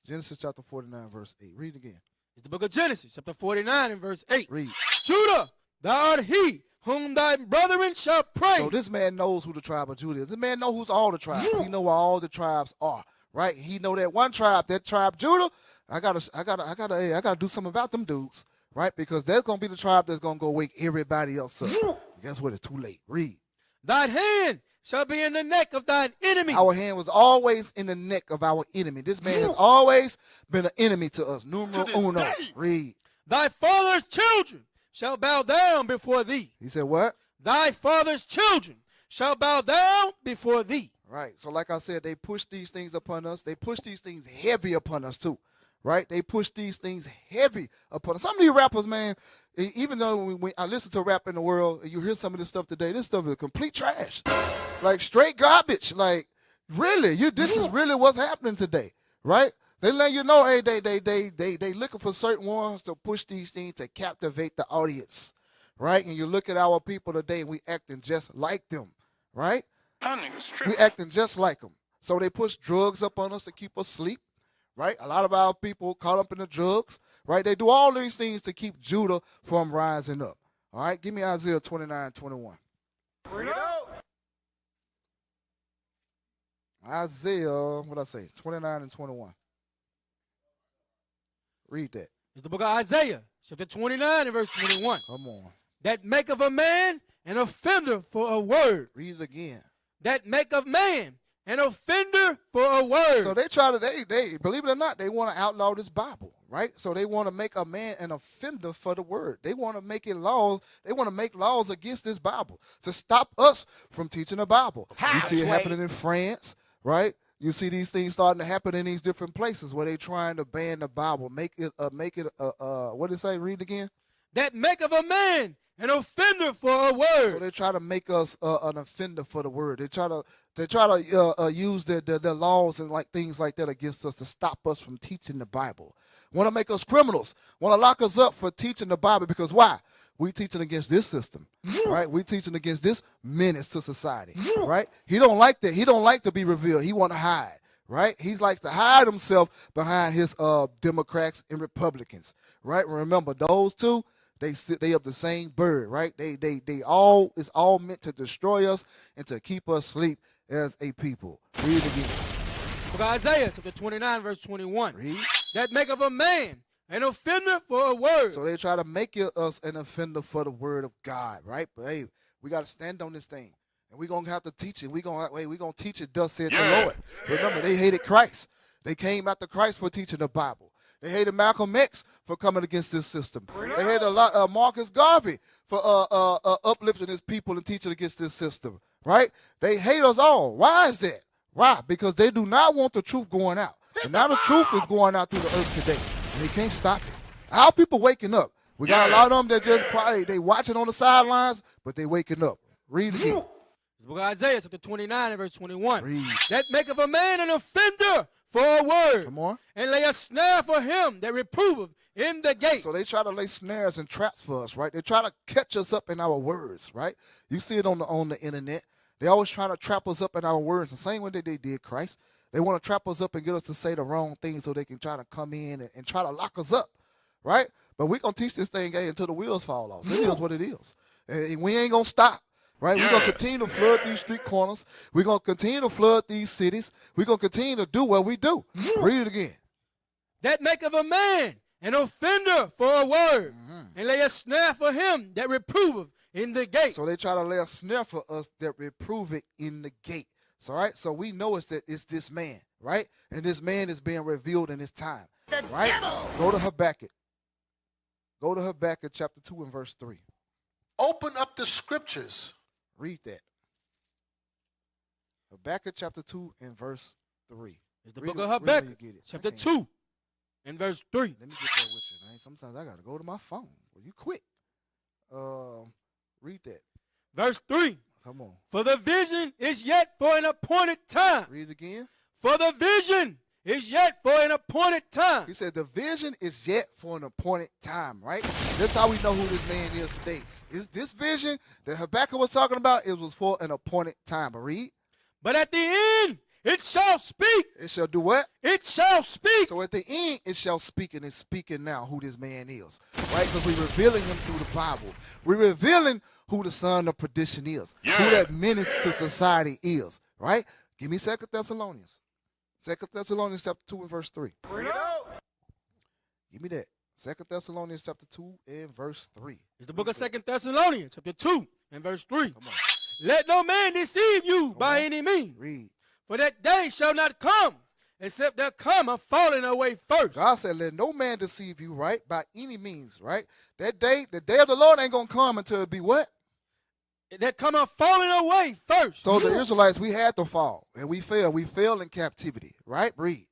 Speaker 4: Genesis chapter 49, verse 8. Read again.
Speaker 5: It's the book of Genesis, chapter 49 and verse 8.
Speaker 4: Read.
Speaker 5: Judah, thou art he whom thy brethren shall praise.
Speaker 4: So this man knows who the tribe of Judah is. This man knows who's all the tribes. He know where all the tribes are, right? He know that one tribe, that tribe Judah. I gotta do something about them dudes. Right? Because that's going to be the tribe that's going to go wake everybody else up. Guess what? It's too late. Read.
Speaker 5: Thine hand shall be in the neck of thine enemy.
Speaker 4: Our hand was always in the neck of our enemy. This man has always been an enemy to us. Numero uno. Read.
Speaker 5: Thy father's children shall bow down before thee.
Speaker 4: He said what?
Speaker 5: Thy father's children shall bow down before thee.
Speaker 4: Right. So like I said, they push these things upon us. They push these things heavy upon us too. Right? They push these things heavy upon us. Some of these rappers, man, even though when I listen to rap in the world, and you hear some of this stuff today, this stuff is complete trash. Like straight garbage. Like, really, this is really what's happening today. Right? They let you know, hey, they looking for certain ones to push these things to captivate the audience. Right? And you look at our people today, and we acting just like them. Right? We acting just like them. So they push drugs up on us to keep us asleep. Right? A lot of our people caught up in the drugs, right? They do all these things to keep Judah from rising up. All right? Give me Isaiah 29:21. Isaiah, what I say? 29 and 21. Read that.
Speaker 5: It's the book of Isaiah, chapter 29 and verse 21.
Speaker 4: Come on.
Speaker 5: That make of a man an offender for a word.
Speaker 4: Read it again.
Speaker 5: That make of man an offender for a word.
Speaker 4: So they try to, they believe it or not, they want to outlaw this Bible, right? So they want to make a man an offender for the word. They want to make it laws. They want to make laws against this Bible to stop us from teaching the Bible. You see it happening in France, right? You see these things starting to happen in these different places where they're trying to ban the Bible, make it what did it say? Read again.
Speaker 5: That make of a man an offender for a word.
Speaker 4: So they try to make us an offender for the word. They try to use their laws and like things like that against us to stop us from teaching the Bible. Want to make us criminals. Want to lock us up for teaching the Bible because why? We teaching against this system, right? We teaching against this menace to society, right? He don't like that. He don't like to be revealed. He want to hide, right? He likes to hide himself behind his Democrats and Republicans, right? Remember those two. They of the same bird, right? It's all meant to destroy us and to keep us asleep as a people. Read it again.
Speaker 5: Book of Isaiah, chapter 29, verse 21.
Speaker 4: Read.
Speaker 5: That make of a man an offender for a word.
Speaker 4: So they try to make us an offender for the word of God, right? But hey, we got to stand on this thing. And we're going to have to teach it. We're going to teach it, thus saith the Lord. Remember, they hated Christ. They came after Christ for teaching the Bible. They hated Malcolm X for coming against this system. They hated Marcus Garvey for uplifting his people and teaching against this system, right? They hate us all. Why is that? Why? Because they do not want the truth going out. And now the truth is going out through the earth today. And they can't stop it. Our people waking up. We got a lot of them that just probably, they watching on the sidelines, but they waking up. Read it again.
Speaker 5: It's the book of Isaiah, chapter 29 and verse 21.
Speaker 4: Read.
Speaker 5: That maketh a man an offender for a word.
Speaker 4: Come on.
Speaker 5: And lay a snare for him that reproveth in the gate.
Speaker 4: So they try to lay snares and traps for us, right? They try to catch us up in our words, right? You see it on the internet. They always trying to trap us up in our words. The same way that they did Christ. They want to trap us up and get us to say the wrong thing so they can try to come in and try to lock us up, right? But we're going to teach this thing until the wheels fall off. It is what it is. And we ain't going to stop, right? We're going to continue to flood these street corners. We're going to continue to flood these cities. We're going to continue to do what we do. Read it again.
Speaker 5: That maketh a man an offender for a word. And lay a snare for him that reproveth in the gate.
Speaker 4: So they try to lay a snare for us that reprove it in the gate. So, right? So we know it's this man, right? And this man is being revealed in this time. The right? Devil. Go to Habakkuk. Go to Habakkuk chapter 2 and verse 3.
Speaker 6: Open up the scriptures.
Speaker 4: Read that. Habakkuk chapter 2 and verse 3.
Speaker 5: It's the book of Habakkuk, chapter 2 and verse 3.
Speaker 4: Let me get that with you, man. Sometimes I got to go to my phone. Well, you quick. Read that.
Speaker 5: Verse 3.
Speaker 4: Come on.
Speaker 5: For the vision is yet for an appointed time.
Speaker 4: Read it again.
Speaker 5: For the vision is yet for an appointed time.
Speaker 4: He said the vision is yet for an appointed time, right? That's how we know who this man is today. Is this vision that Habakkuk was talking about, it was for an appointed time. But read.
Speaker 5: But at the end, it shall speak.
Speaker 4: It shall do what?
Speaker 5: It shall speak.
Speaker 4: So at the end, it shall speak, and it's speaking now who this man is, right? Because we're revealing him through the Bible. We're revealing who the son of perdition is, who that menace to society is, right? Give me 2 Thessalonians. 2 Thessalonians chapter 2 and verse 3. Give me that. 2 Thessalonians chapter 2 and verse 3.
Speaker 5: It's the book of 2 Thessalonians chapter 2 and verse 3.
Speaker 4: Come on.
Speaker 5: Let no man deceive you by any means.
Speaker 4: Read.
Speaker 5: For that day shall not come, except there come a falling away first.
Speaker 4: God said, let no man deceive you, right, by any means, right? That day, the day of the Lord ain't going to come until it be what?
Speaker 5: That come a falling away first.
Speaker 4: So the Israelites, we had to fall, and we fell. We fell in captivity, right? Read.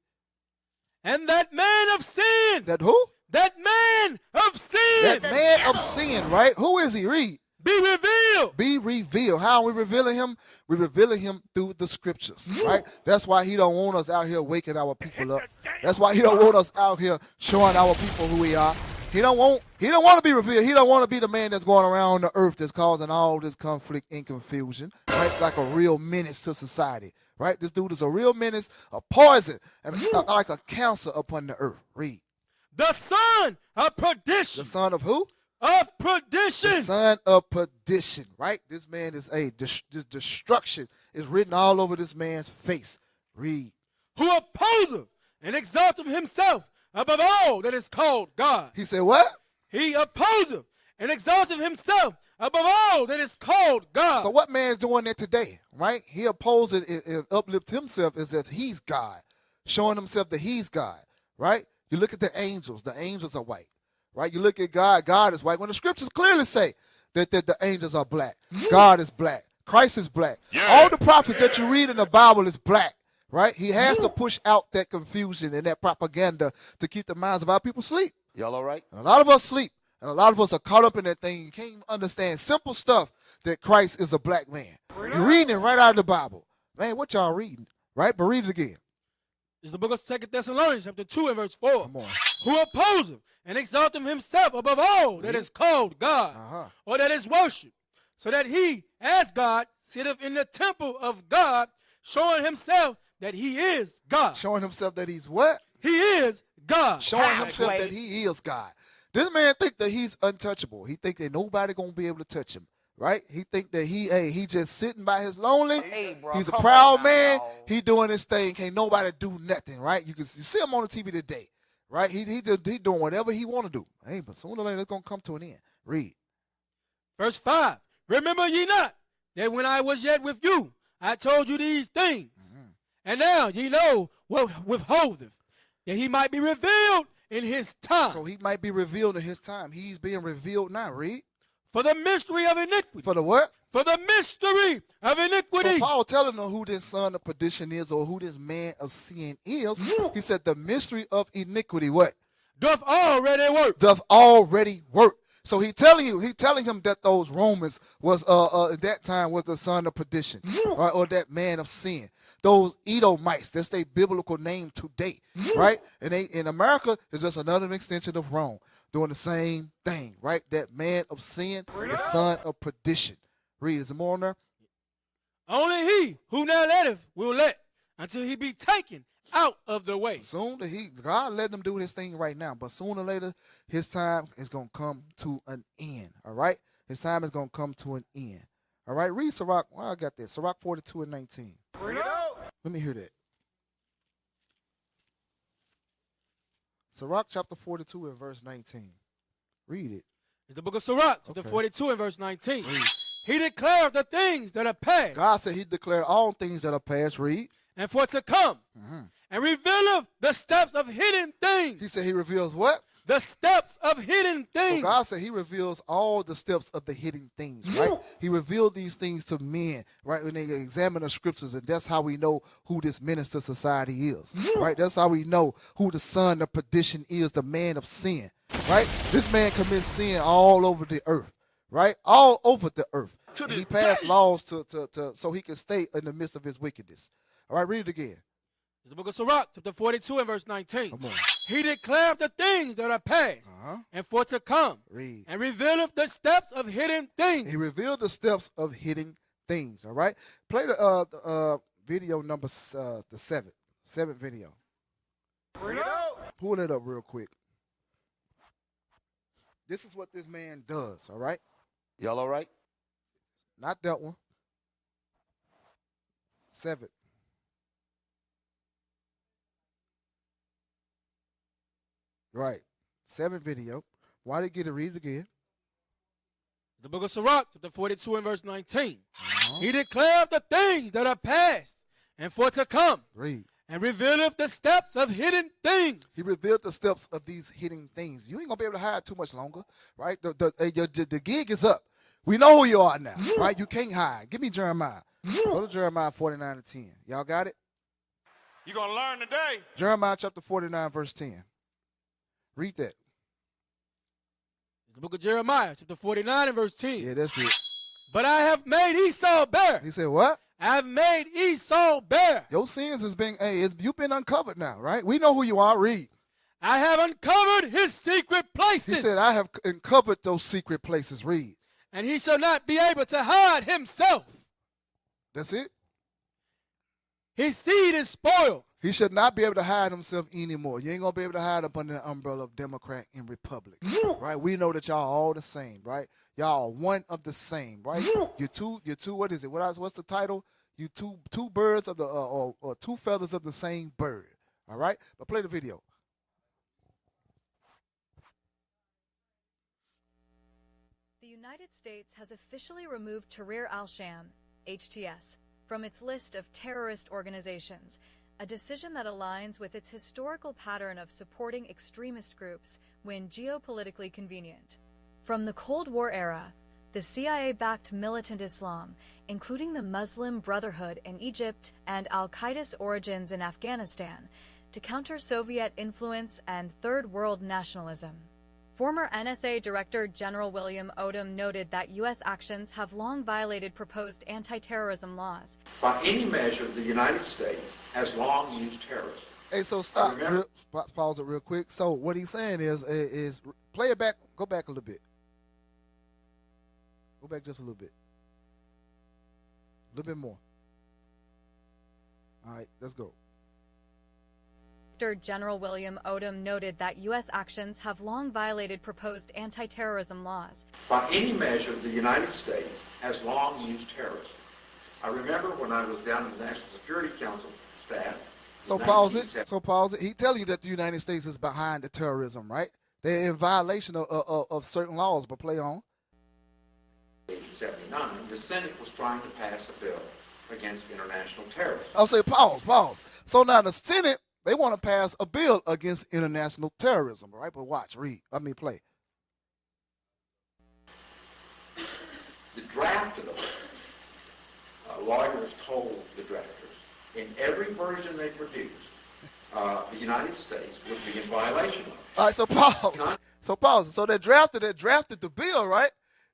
Speaker 5: And that man of sin.
Speaker 4: That who?
Speaker 5: That man of sin.
Speaker 4: That man of sin, right? Who is he? Read.
Speaker 5: Be revealed.
Speaker 4: Be revealed. How are we revealing him? We're revealing him through the scriptures, right? That's why he don't want us out here waking our people up. That's why he don't want us out here showing our people who we are. He don't want to be revealed. He don't want to be the man that's going around the earth that's causing all this conflict and confusion, right? Like a real menace to society, right? This dude is a real menace, a poison, and like a cancer upon the earth. Read.
Speaker 5: The son of perdition.
Speaker 4: The son of who?
Speaker 5: Of perdition.
Speaker 4: The son of perdition, right? This man is destruction is written all over this man's face. Read.
Speaker 5: Who opposeth and exalteth himself above all that is called God.
Speaker 4: He said what?
Speaker 5: He opposeth and exalteth himself above all that is called God.
Speaker 4: So what man is doing that today, right? He opposes and uplifts himself as if he's God, showing himself that he's God, right? You look at the angels are white. Right? You look at God, God is white. When the scriptures clearly say that the angels are black, God is black, Christ is black. All the prophets that you read in the Bible is black, right? He has to push out that confusion and that propaganda to keep the minds of our people asleep.
Speaker 6: Y'all all right?
Speaker 4: And a lot of us sleep, and a lot of us are caught up in that thing. You can't even understand simple stuff that Christ is a black man. You're reading it right out of the Bible. Man, what y'all reading? Right? But read it again.
Speaker 5: It's the book of 2 Thessalonians chapter 2 and verse 4.
Speaker 4: Come on.
Speaker 5: Who opposeth and exalteth himself above all that is called God, or that is worshipped, so that he, as God, sitteth in the temple of God, showing himself that he is God.
Speaker 4: Showing himself that he's what?
Speaker 5: He is God.
Speaker 4: Showing himself that he is God. This man think that he's untouchable. He think that nobody gonna be able to touch him. Right? He think that he just sitting by his lonely.
Speaker 7: Hey, bro,
Speaker 4: he's a
Speaker 7: come
Speaker 4: proud
Speaker 7: on
Speaker 4: man.
Speaker 7: now.
Speaker 4: He doing his thing. Can't nobody do nothing. Right? You see him on the TV today. Right? He doing whatever he want to do. Hey, but sooner or later it's going to come to an end. Read.
Speaker 5: Verse 5. Remember ye not that when I was yet with you, I told you these things. And now ye know what withholdeth, that he might be revealed in his time.
Speaker 4: So he might be revealed in his time. He's being revealed now. Read.
Speaker 5: For the mystery of iniquity.
Speaker 4: For the what?
Speaker 5: For the mystery of iniquity.
Speaker 4: So Paul telling them who this son of perdition is, or who this man of sin is. He said the mystery of iniquity, what?
Speaker 5: Doth already work.
Speaker 4: Doth already work. So he telling him that those Romans was at that time was the son of perdition, right? Or that man of sin. Those Edomites, that's their biblical name today, right? And they in America is just another extension of Rome, doing the same thing, right? That man of sin, the son of perdition. Read, is there more on there?
Speaker 5: Only he who now letteth will let until he be taken out of the way.
Speaker 4: God let him do his thing right now, but sooner or later, his time is going to come to an end, all right? His time is going to come to an end, all right? Read Sirach, well, I got that, Sirach 42 and 19. Let me hear that. Sirach chapter 42 and verse 19. Read it.
Speaker 5: It's the book of Sirach, chapter 42 and verse 19. Read. He declared the things that are past.
Speaker 4: God said he declared all things that are past. Read.
Speaker 5: And for to come. And revealeth the steps of hidden things.
Speaker 4: He said he reveals what?
Speaker 5: The steps of hidden things.
Speaker 4: So God said he reveals all the steps of the hidden things, right? He revealed these things to men, right? When they examine the scriptures, and that's how we know who this minister society is, right? That's how we know who the son of perdition is, the man of sin, right? This man commits sin all over the earth, right? All over the earth. And he passed laws to so he can stay in the midst of his wickedness. All right, read it again.
Speaker 5: It's the book of Sirach, chapter 42 and verse 19.
Speaker 4: Come on.
Speaker 5: He declared the things that are past and for to come.
Speaker 4: Read.
Speaker 5: And revealeth the steps of hidden things.
Speaker 4: He revealed the steps of hidden things. All right. Play the video number the seventh video. Pull it up real quick. This is what this man does. All right.
Speaker 6: Y'all all right?
Speaker 4: Not that one. 7. Right. 7 video. Why did you get it? Read it again.
Speaker 5: The book of Sirach, chapter 42 and verse 19. He declared the things that are past and for to come.
Speaker 4: Read.
Speaker 5: And revealeth the steps of hidden things.
Speaker 4: He revealed the steps of these hidden things. You ain't going to be able to hide too much longer, right? The gig is up. We know who you are now, right? You can't hide. Give me Jeremiah. Go to Jeremiah 49 and 10. Y'all got it?
Speaker 3: You're going to learn today.
Speaker 4: Jeremiah chapter 49, verse 10. Read that.
Speaker 5: It's the book of Jeremiah, chapter 49 and verse 10.
Speaker 4: Yeah, that's it.
Speaker 5: But I have made Esau bare.
Speaker 4: He said, what?
Speaker 5: I have made Esau bare.
Speaker 4: Your sins you've been uncovered now, right? We know who you are. Read.
Speaker 5: I have uncovered his secret places.
Speaker 4: He said, I have uncovered those secret places. Read.
Speaker 5: And he shall not be able to hide himself.
Speaker 4: That's it.
Speaker 5: His seed is spoiled.
Speaker 4: He should not be able to hide himself anymore. You ain't going to be able to hide up under the umbrella of Democrat and Republic, right? We know that y'all are all the same, right? Y'all are one of the same, right? You're two, what is it? What's the title? You two birds of the, or two feathers of the same bird, all right? But play the video.
Speaker 10: The United States has officially removed Tahrir al-Sham, HTS, from its list of terrorist organizations, a decision that aligns with its historical pattern of supporting extremist groups when geopolitically convenient. From the Cold War era, the CIA-backed militant Islam, including the Muslim Brotherhood in Egypt and al-Qaeda's origins in Afghanistan, to counter Soviet influence and Third World nationalism. Former NSA Director General William Odom noted that U.S. actions have long violated proposed anti-terrorism laws.
Speaker 11: By any measure, the United States has long used terrorism.
Speaker 4: Hey, so pause it real quick. So what he's saying is play it back, go back a little bit. Go back just a little bit. A little bit more. All right, let's go.
Speaker 10: Director General William Odom noted that U.S. actions have long violated proposed anti-terrorism laws.
Speaker 11: By any measure, the United States has long used terrorism. I remember when I was down in the National Security Council staff.
Speaker 4: So pause it. So pause it. He telling you that the United States is behind the terrorism, right? They're in violation of certain laws, but play on.
Speaker 11: 1979, the Senate was trying to pass a bill against international terrorism.
Speaker 4: I'll say pause. So now the Senate, they want to pass a bill against international terrorism, right? But watch, play.
Speaker 11: The draft of the bill, lawyers told the drafters, in every version they produced, the United States would be in violation of it.
Speaker 4: All right, so pause. So they drafted the bill, right?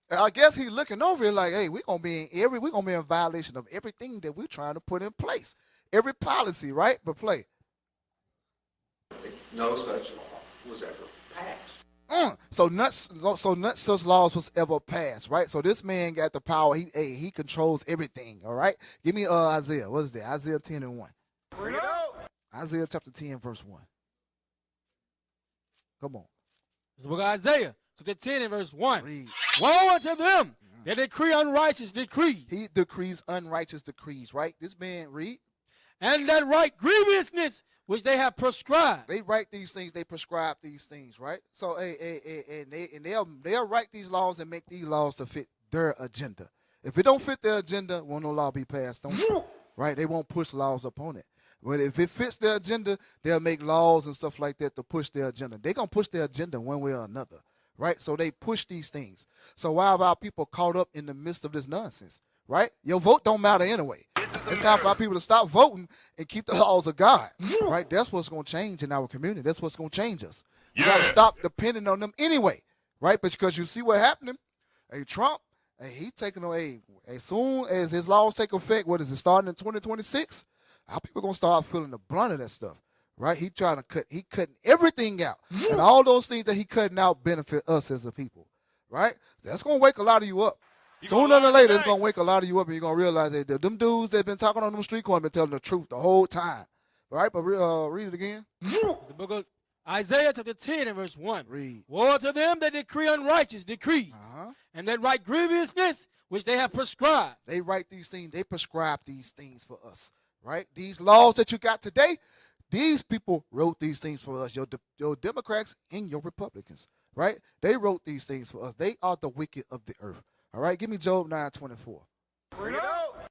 Speaker 4: And I guess he's looking over it like, hey, we're gonna be in violation of everything that we're trying to put in place, every policy, right? But play.
Speaker 11: No such law was ever passed.
Speaker 4: So none such laws was ever passed, right? So this man got the power. He controls everything. All right. Give me Isaiah. What is that? Isaiah 10 and 1.
Speaker 5: Bring it out.
Speaker 4: Isaiah chapter 10 verse 1. Come on.
Speaker 5: It's the book of Isaiah, chapter 10 and verse 1.
Speaker 4: Read.
Speaker 5: Woe unto them that decree unrighteous decrees.
Speaker 4: He decrees unrighteous decrees, right? This man read.
Speaker 5: And that write grievousness which they have prescribed.
Speaker 4: They write these things, they prescribe these things, right? So they'll write these laws and make these laws to fit their agenda. If it don't fit their agenda, won't no law be passed on. Right? They won't push laws upon it. But if it fits their agenda, they'll make laws and stuff like that to push their agenda. They're going to push their agenda one way or another, right? So they push these things. So why have our people caught up in the midst of this nonsense, right? Your vote don't matter anyway. It's time for our people to stop voting and keep the laws of God, right? That's what's going to change in our community. That's what's going to change us. You got to stop depending on them anyway, right? But because you see what happening, Trump, he taking away, as soon as his laws take effect, what is it, starting in 2026? Our people going to start feeling the brunt of that stuff, right? He cutting everything out. And all those things that he cutting out benefit us as a people, right? That's going to wake a lot of you up. Sooner or later, it's going to wake a lot of you up, and you're going to realize that them dudes that been talking on them street corners been telling the truth the whole time, right? But read it again.
Speaker 5: It's the book of Isaiah chapter 10 and verse 1.
Speaker 4: Read.
Speaker 5: Woe to them that decree unrighteous decrees, and that write grievousness which they have prescribed.
Speaker 4: They write these things. They prescribe these things for us, right? These laws that you got today, these people wrote these things for us, your Democrats and your Republicans, right? They wrote these things for us. They are the wicked of the earth, all right? Give me Job 9:24.
Speaker 5: Bring it out.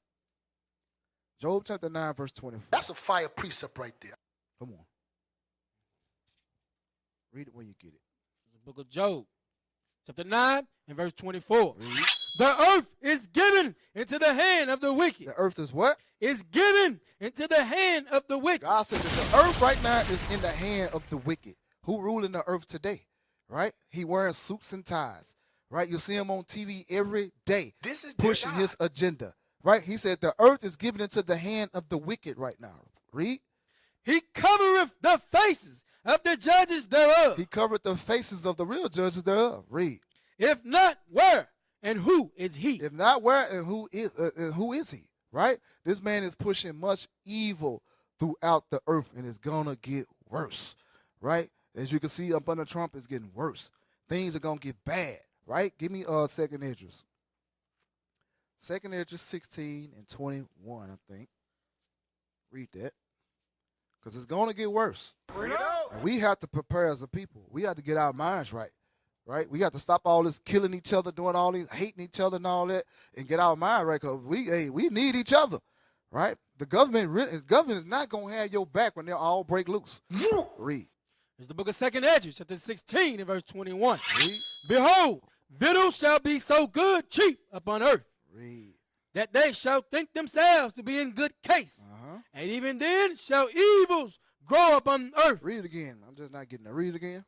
Speaker 4: Job chapter 9, verse 24.
Speaker 6: That's a fire precept right there.
Speaker 4: Come on. Read it where you get it.
Speaker 5: It's the book of Job, chapter 9 and verse 24.
Speaker 4: Read.
Speaker 5: The earth is given into the hand of the wicked.
Speaker 4: The earth is what?
Speaker 5: Is given into the hand of the wicked.
Speaker 4: God said that the earth right now is in the hand of the wicked. Who ruling the earth today, right? He wearing suits and ties, right? You see him on TV every day.
Speaker 6: This is
Speaker 4: pushing his agenda, right? He said the earth is given into the hand of the wicked right now. Read.
Speaker 5: He covereth the faces of the judges thereof.
Speaker 4: He covered the faces of the real judges thereof. Read.
Speaker 5: If not, where and who is he?
Speaker 4: If not, where and who is he? Right? This man is pushing much evil throughout the earth, and it's gonna get worse. Right? As you can see up under Trump, it's getting worse. Things are gonna get bad. Right? Give me Second Esdras. Second Esdras 16 and 21, I think. Read that. Because it's going to get worse. And we have to prepare as a people. We have to get our minds right. Right? We have to stop all this killing each other, doing all these, hating each other and all that, and get our mind right. Because we need each other. Right? The government is not going to have your back when they all break loose. Read.
Speaker 5: It's the book of Second Esdras, chapter 16 and verse 21.
Speaker 4: Read.
Speaker 5: Behold, victuals shall be so good cheap upon earth.
Speaker 4: Read.
Speaker 5: That they shall think themselves to be in good case. And even then shall evils grow upon earth.
Speaker 4: Read it again. I'm just not getting it. Read it again.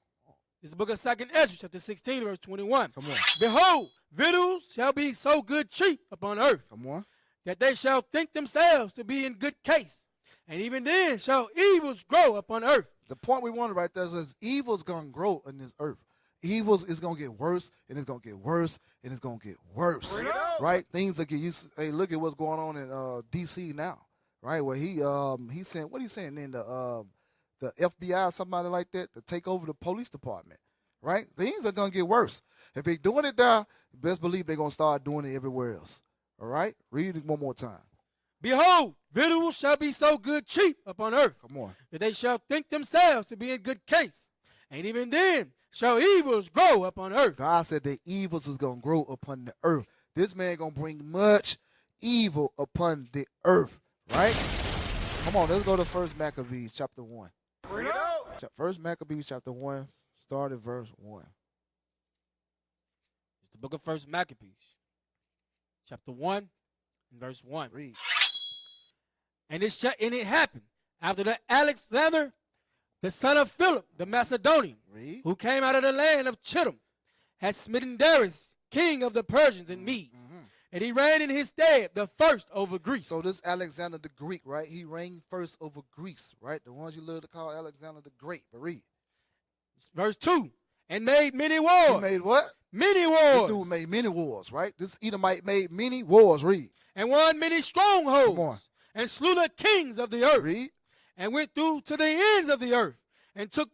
Speaker 5: It's the book of Second Esdras, chapter 16, verse 21.
Speaker 4: Come on.
Speaker 5: Behold, victuals shall be so good cheap upon earth.
Speaker 4: Come on.
Speaker 5: That they shall think themselves to be in good case. And even then shall evils grow upon earth.
Speaker 4: The point we wanted right there is evil's going to grow in this earth. Evil is going to get worse, and it's going to get worse, and it's going to get worse. Right? Things that get used. Hey, look at what's going on in D.C. now. Right? Where he sent, what he saying in the FBI, somebody like that, to take over the police department. Right? Things are going to get worse. If they're doing it there, best believe they're going to start doing it everywhere else. All right? Read it one more time.
Speaker 5: Behold, victuals shall be so good cheap upon earth,
Speaker 4: Come on.
Speaker 5: that they shall think themselves to be in good case. And even then shall evils grow upon earth.
Speaker 4: God said the evils is going to grow upon the earth. This man going to bring much evil upon the earth, right? Come on, let's go to 1 Maccabees chapter 1.
Speaker 12: Bring it out.
Speaker 4: 1 Maccabees chapter 1, start at verse 1.
Speaker 5: It's the book of 1 Maccabees, chapter 1, and verse 1.
Speaker 4: Read.
Speaker 5: And it happened after that Alexander, the son of Philip, the Macedonian,
Speaker 4: Read.
Speaker 5: who came out of the land of Chittim, had smitten Darius, king of the Persians and Medes. And he reigned in his stead, the first over Greece.
Speaker 4: So this Alexander the Greek, right? He reigned first over Greece, right? The ones you love to call Alexander the Great. But read.
Speaker 5: Verse 2. And made many wars.
Speaker 4: He made what?
Speaker 5: Many wars.
Speaker 4: This dude made many wars, right? This Edomite made many wars. Read.
Speaker 5: And won many strongholds.
Speaker 4: Come on.
Speaker 5: And slew the kings of the earth.
Speaker 4: Read.
Speaker 5: And went through to the ends of the earth. And took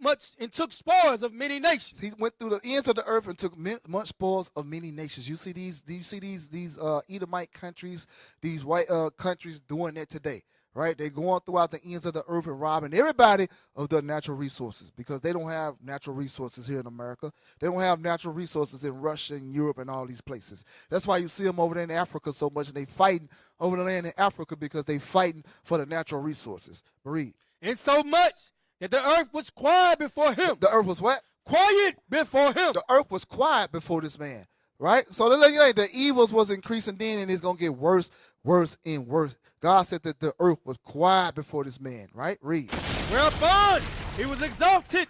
Speaker 5: spoils of many nations.
Speaker 4: He went through the ends of the earth and took much spoils of many nations. You see these Edomite countries, these white countries doing that today, right? They're going throughout the ends of the earth and robbing everybody of their natural resources because they don't have natural resources here in America. They don't have natural resources in Russia and Europe and all these places. That's why you see them over there in Africa so much, and they fighting over the land in Africa because they fighting for the natural resources. Read.
Speaker 5: And so much that the earth was quiet before him.
Speaker 4: The earth was what?
Speaker 5: Quiet before him.
Speaker 4: The earth was quiet before this man, right? So the evils was increasing then, and it's going to get worse, worse, and worse. God said that the earth was quiet before this man, right? Read.
Speaker 5: Whereupon he was exalted,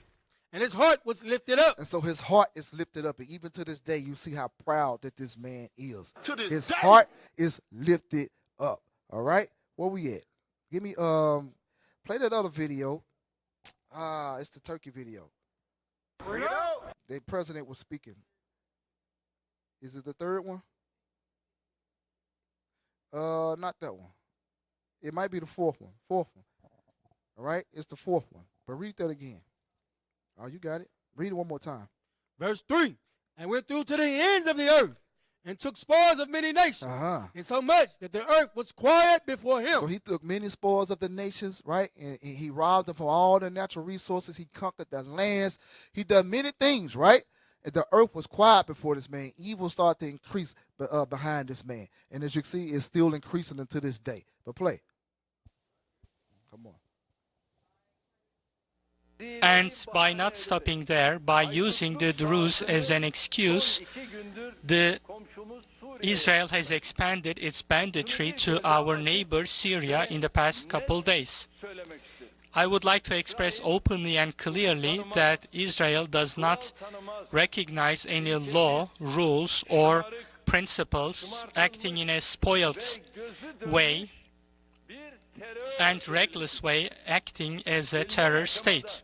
Speaker 5: and his heart was lifted up.
Speaker 4: And so his heart is lifted up, and even to this day, you see how proud that this man is. His
Speaker 6: day.
Speaker 4: heart is lifted up, all right? Where we at? Give me, play that other video. It's the turkey video.
Speaker 12: Bring it out.
Speaker 4: The president was speaking. Is it the third one? Not that one. It might be the fourth one. All right? It's the fourth one. But read that again. Oh, you got it. Read it one more time.
Speaker 5: Verse 3. And went through to the ends of the earth, and took spoils of many nations. And so much that the earth was quiet before him.
Speaker 4: So he took many spoils of the nations, right? And he robbed them from all the natural resources. He conquered the lands. He done many things, right? And the earth was quiet before this man. Evil started to increase behind this man. And as you can see, it's still increasing unto this day. But play. Come on.
Speaker 13: And by not stopping there, by using the Druze as an excuse, Israel has expanded its banditry to our neighbor Syria in the past couple days. I would like to express openly and clearly that Israel does not recognize any law, rules, or principles acting in a spoiled way and reckless way, acting as a terror state.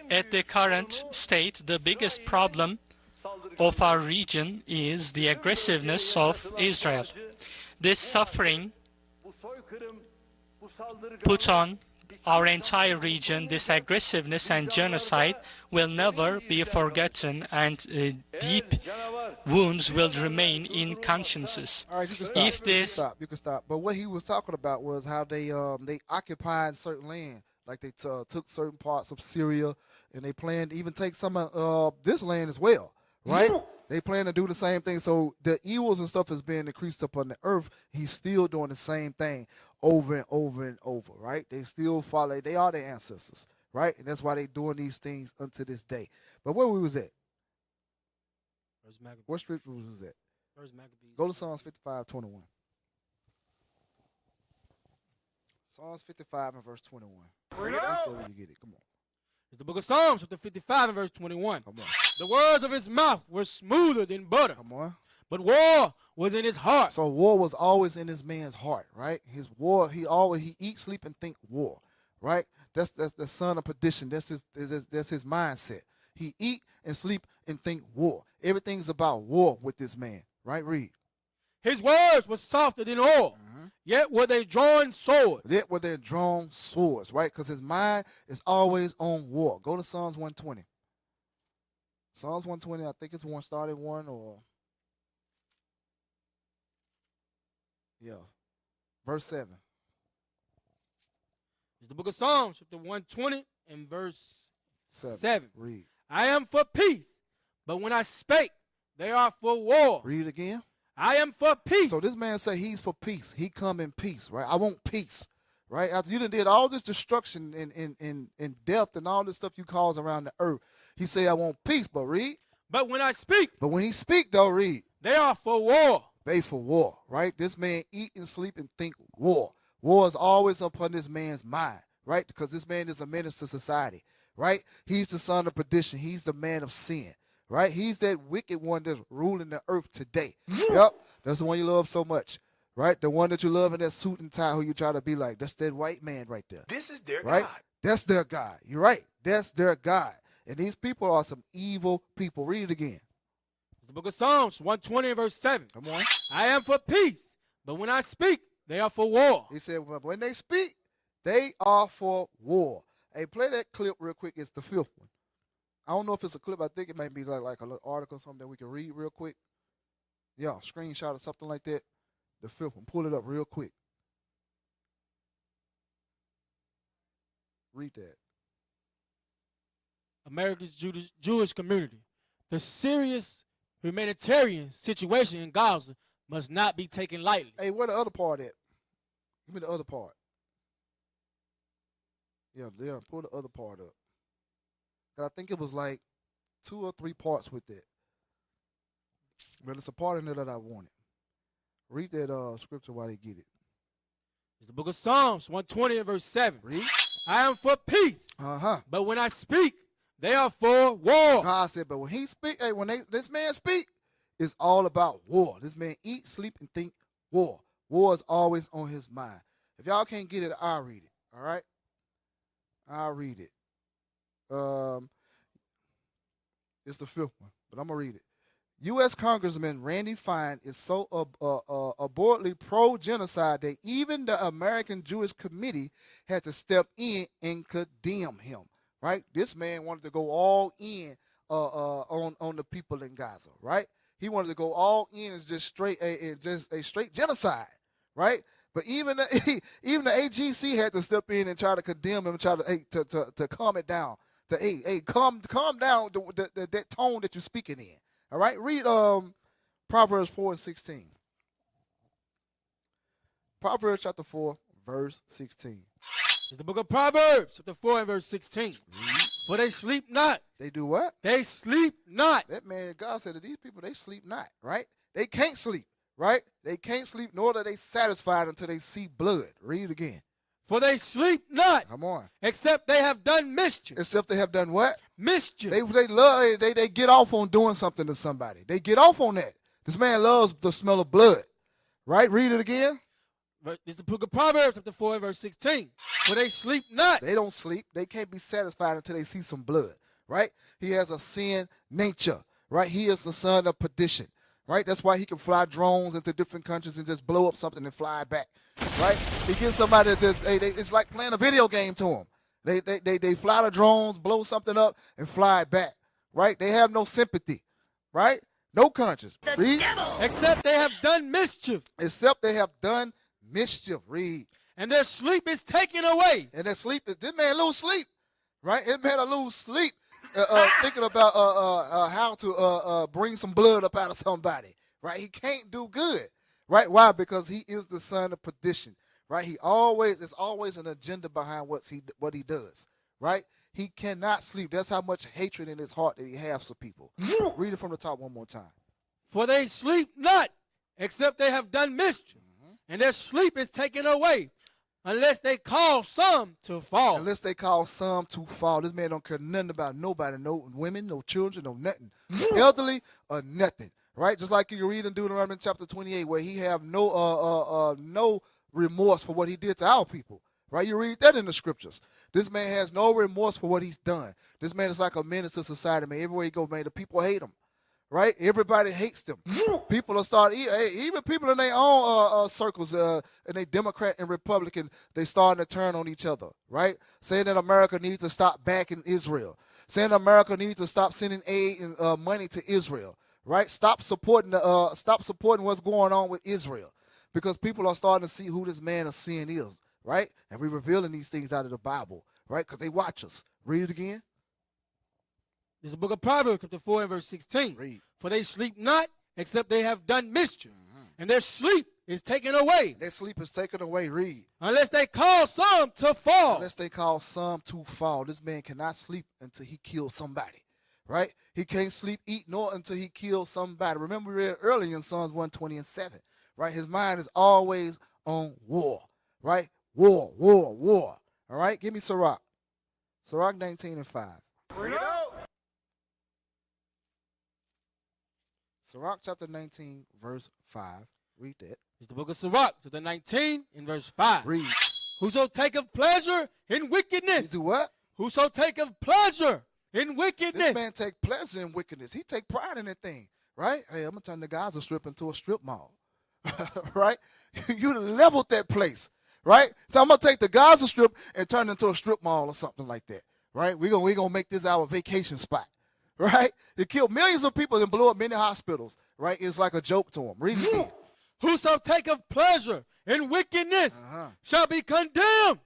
Speaker 13: At the current state, the biggest problem of our region is the aggressiveness of Israel. This suffering put on our entire region, this aggressiveness and genocide will never be forgotten, and deep wounds will remain in consciences.
Speaker 4: All right, you can stop.
Speaker 13: If this,
Speaker 4: you can stop. But what he was talking about was how they occupied certain land. Like they took certain parts of Syria, and they plan to even take some of this land as well, right? They plan to do the same thing. So the evils and stuff is being increased upon the earth. He's still doing the same thing over and over and over, right? They still follow. They are their ancestors, right? And that's why they're doing these things unto this day. But where we was at? What scripture was that? Go to Psalms 55:21. Psalms 55 and verse 21.
Speaker 12: Bring it out.
Speaker 4: Where you get it? Come on.
Speaker 5: It's the book of Psalms, chapter 55 and verse 21.
Speaker 4: Come on.
Speaker 5: The words of his mouth were smoother than butter.
Speaker 4: Come on.
Speaker 5: But war was in his heart.
Speaker 4: So war was always in this man's heart, right? His war, he eat, sleep, and think war, right? That's the son of perdition. That's his mindset. He eat and sleep and think war. Everything's about war with this man, right? Read.
Speaker 5: His words were softer than oil, yet were they drawn swords.
Speaker 4: Yet were they drawn swords, right? Because his mind is always on war. Go to Psalms 120. Psalms 120, I think it's one started one or... Yeah. Verse 7.
Speaker 5: It's the book of Psalms, chapter 120 and verse 7.
Speaker 4: Read.
Speaker 5: I am for peace, but when I spake, they are for war.
Speaker 4: Read it again.
Speaker 5: I am for peace.
Speaker 4: So this man say he's for peace. He come in peace, right? I want peace, right? After you done did all this destruction and death and all this stuff you cause around the earth, he say I want peace, but read.
Speaker 5: But when I speak.
Speaker 4: But when he speak, though, read.
Speaker 5: They are for war.
Speaker 4: They for war, right? This man eat and sleep and think war. War is always upon this man's mind, right? Because this man is a menace to society, right? He's the son of perdition. He's the man of sin, right? He's that wicked one that's ruling the earth today. Yep, that's the one you love so much, right? The one that you love in that suit and tie who you try to be like. That's that white man right there.
Speaker 6: This is their
Speaker 4: right?
Speaker 6: God.
Speaker 4: That's their God. You're right. That's their God. And these people are some evil people. Read it again.
Speaker 5: It's the book of Psalms, 120 and verse 7.
Speaker 4: Come on.
Speaker 5: I am for peace, but when I speak, they are for war.
Speaker 4: He said, well, when they speak, they are for war. Hey, play that clip real quick. It's the 5th one. I don't know if it's a clip. I think it might be like a little article or something that we can read real quick. Yeah, screenshot or something like that. The 5th one. Pull it up real quick. Read that.
Speaker 5: America's Jewish community. The serious humanitarian situation in Gaza must not be taken lightly.
Speaker 4: Hey, where the other part at? Give me the other part. Yeah, pull the other part up. I think it was like 2 or 3 parts with that. But it's a part in there that I wanted. Read that scripture while they get it.
Speaker 5: It's the book of Psalms, 120 and verse 7.
Speaker 4: Read.
Speaker 5: I am for peace. But when I speak, they are for war.
Speaker 4: God said, but when he speak, hey, this man speak, it's all about war. This man eat, sleep, and think war. War is always on his mind. If y'all can't get it, I'll read it. All right? I'll read it. It's the 5th one, but I'm going to read it. U.S. Congressman Randy Fine is so abhorrently pro-genocide that even the American Jewish Committee had to step in and condemn him. Right? This man wanted to go all in on the people in Gaza. Right? He wanted to go all in and just a straight genocide. Right? But even the AGC had to step in and try to condemn him and try to calm it down. Calm down that tone that you're speaking in. All right, read Proverbs 4 and 16. Proverbs chapter 4, verse 16.
Speaker 5: It's the book of Proverbs, chapter 4 and verse 16. For they sleep not.
Speaker 4: They do what?
Speaker 5: They sleep not.
Speaker 4: That man, God said that these people, they sleep not, right? They can't sleep, right? They can't sleep, nor are they satisfied until they see blood. Read it again.
Speaker 5: For they sleep not.
Speaker 4: Come on.
Speaker 5: Except they have done mischief.
Speaker 4: Except they have done what?
Speaker 5: Mischief.
Speaker 4: They get off on doing something to somebody. They get off on that. This man loves the smell of blood. Right? Read it again.
Speaker 5: It's the book of Proverbs, chapter 4 and verse 16. For they sleep not.
Speaker 4: They don't sleep. They can't be satisfied until they see some blood. Right? He has a sin nature. Right? He is the son of perdition. Right? That's why he can fly drones into different countries and just blow up something and fly back. Right? He gets somebody to it's like playing a video game to him. They fly the drones, blow something up, and fly it back. Right? They have no sympathy. Right? No conscience. Read.
Speaker 5: Except they have done mischief.
Speaker 4: Except they have done mischief. Read.
Speaker 5: And their sleep is taken away.
Speaker 4: And their sleep is, this man lose sleep. Right? This man lose sleep thinking about how to bring some blood up out of somebody. Right? He can't do good. Right? Why? Because he is the son of perdition. Right? There's always an agenda behind what he does. Right? He cannot sleep. That's how much hatred in his heart that he has for people. Read it from the top one more time.
Speaker 5: For they sleep not, except they have done mischief. And their sleep is taken away, unless they cause some to fall.
Speaker 4: Unless they cause some to fall. This man don't care nothing about nobody. No women, no children, no nothing. Elderly or nothing. Right? Just like you read in Deuteronomy chapter 28, where he have no remorse for what he did to our people. Right? You read that in the scriptures. This man has no remorse for what he's done. This man is like a menace to society, man. Everywhere he go, man, the people hate him. Right? Everybody hates them. People will start, even people in their own circles, and they Democrat and Republican, they starting to turn on each other. Right? Saying that America needs to stop backing Israel. Saying America needs to stop sending aid and money to Israel. Right? Stop supporting what's going on with Israel. Because people are starting to see who this man of sin is, right? And we're revealing these things out of the Bible, right? Because they watch us. Read it again.
Speaker 5: This is the book of Proverbs, chapter 4 and verse 16.
Speaker 4: Read.
Speaker 5: For they sleep not, except they have done mischief, and their sleep is taken away.
Speaker 4: Their sleep is taken away. Read.
Speaker 5: Unless they cause some to fall.
Speaker 4: Unless they cause some to fall. This man cannot sleep until he kills somebody, right? He can't sleep, eat, nor until he kills somebody. Remember we read earlier in Psalms 120 and 7, right? His mind is always on war, right? War, war, war. All right? Give me Sirach. Sirach 19 and 5.
Speaker 12: Bring it out.
Speaker 4: Sirach chapter 19, verse 5. Read that.
Speaker 5: It's the book of Sirach, chapter 19 and verse 5.
Speaker 4: Read.
Speaker 5: Whoso taketh pleasure in wickedness.
Speaker 4: You do what?
Speaker 5: Whoso taketh pleasure in wickedness.
Speaker 4: This man take pleasure in wickedness. He take pride in that thing, right? Hey, I'm going to turn the Gaza Strip into a strip mall, right? You leveled that place, right? So I'm going to take the Gaza Strip and turn it into a strip mall or something like that, right? We're gonna make this our vacation spot, right? They killed millions of people and blew up many hospitals, right? It's like a joke to them. Read it again.
Speaker 5: Whoso taketh pleasure in wickedness shall be condemned,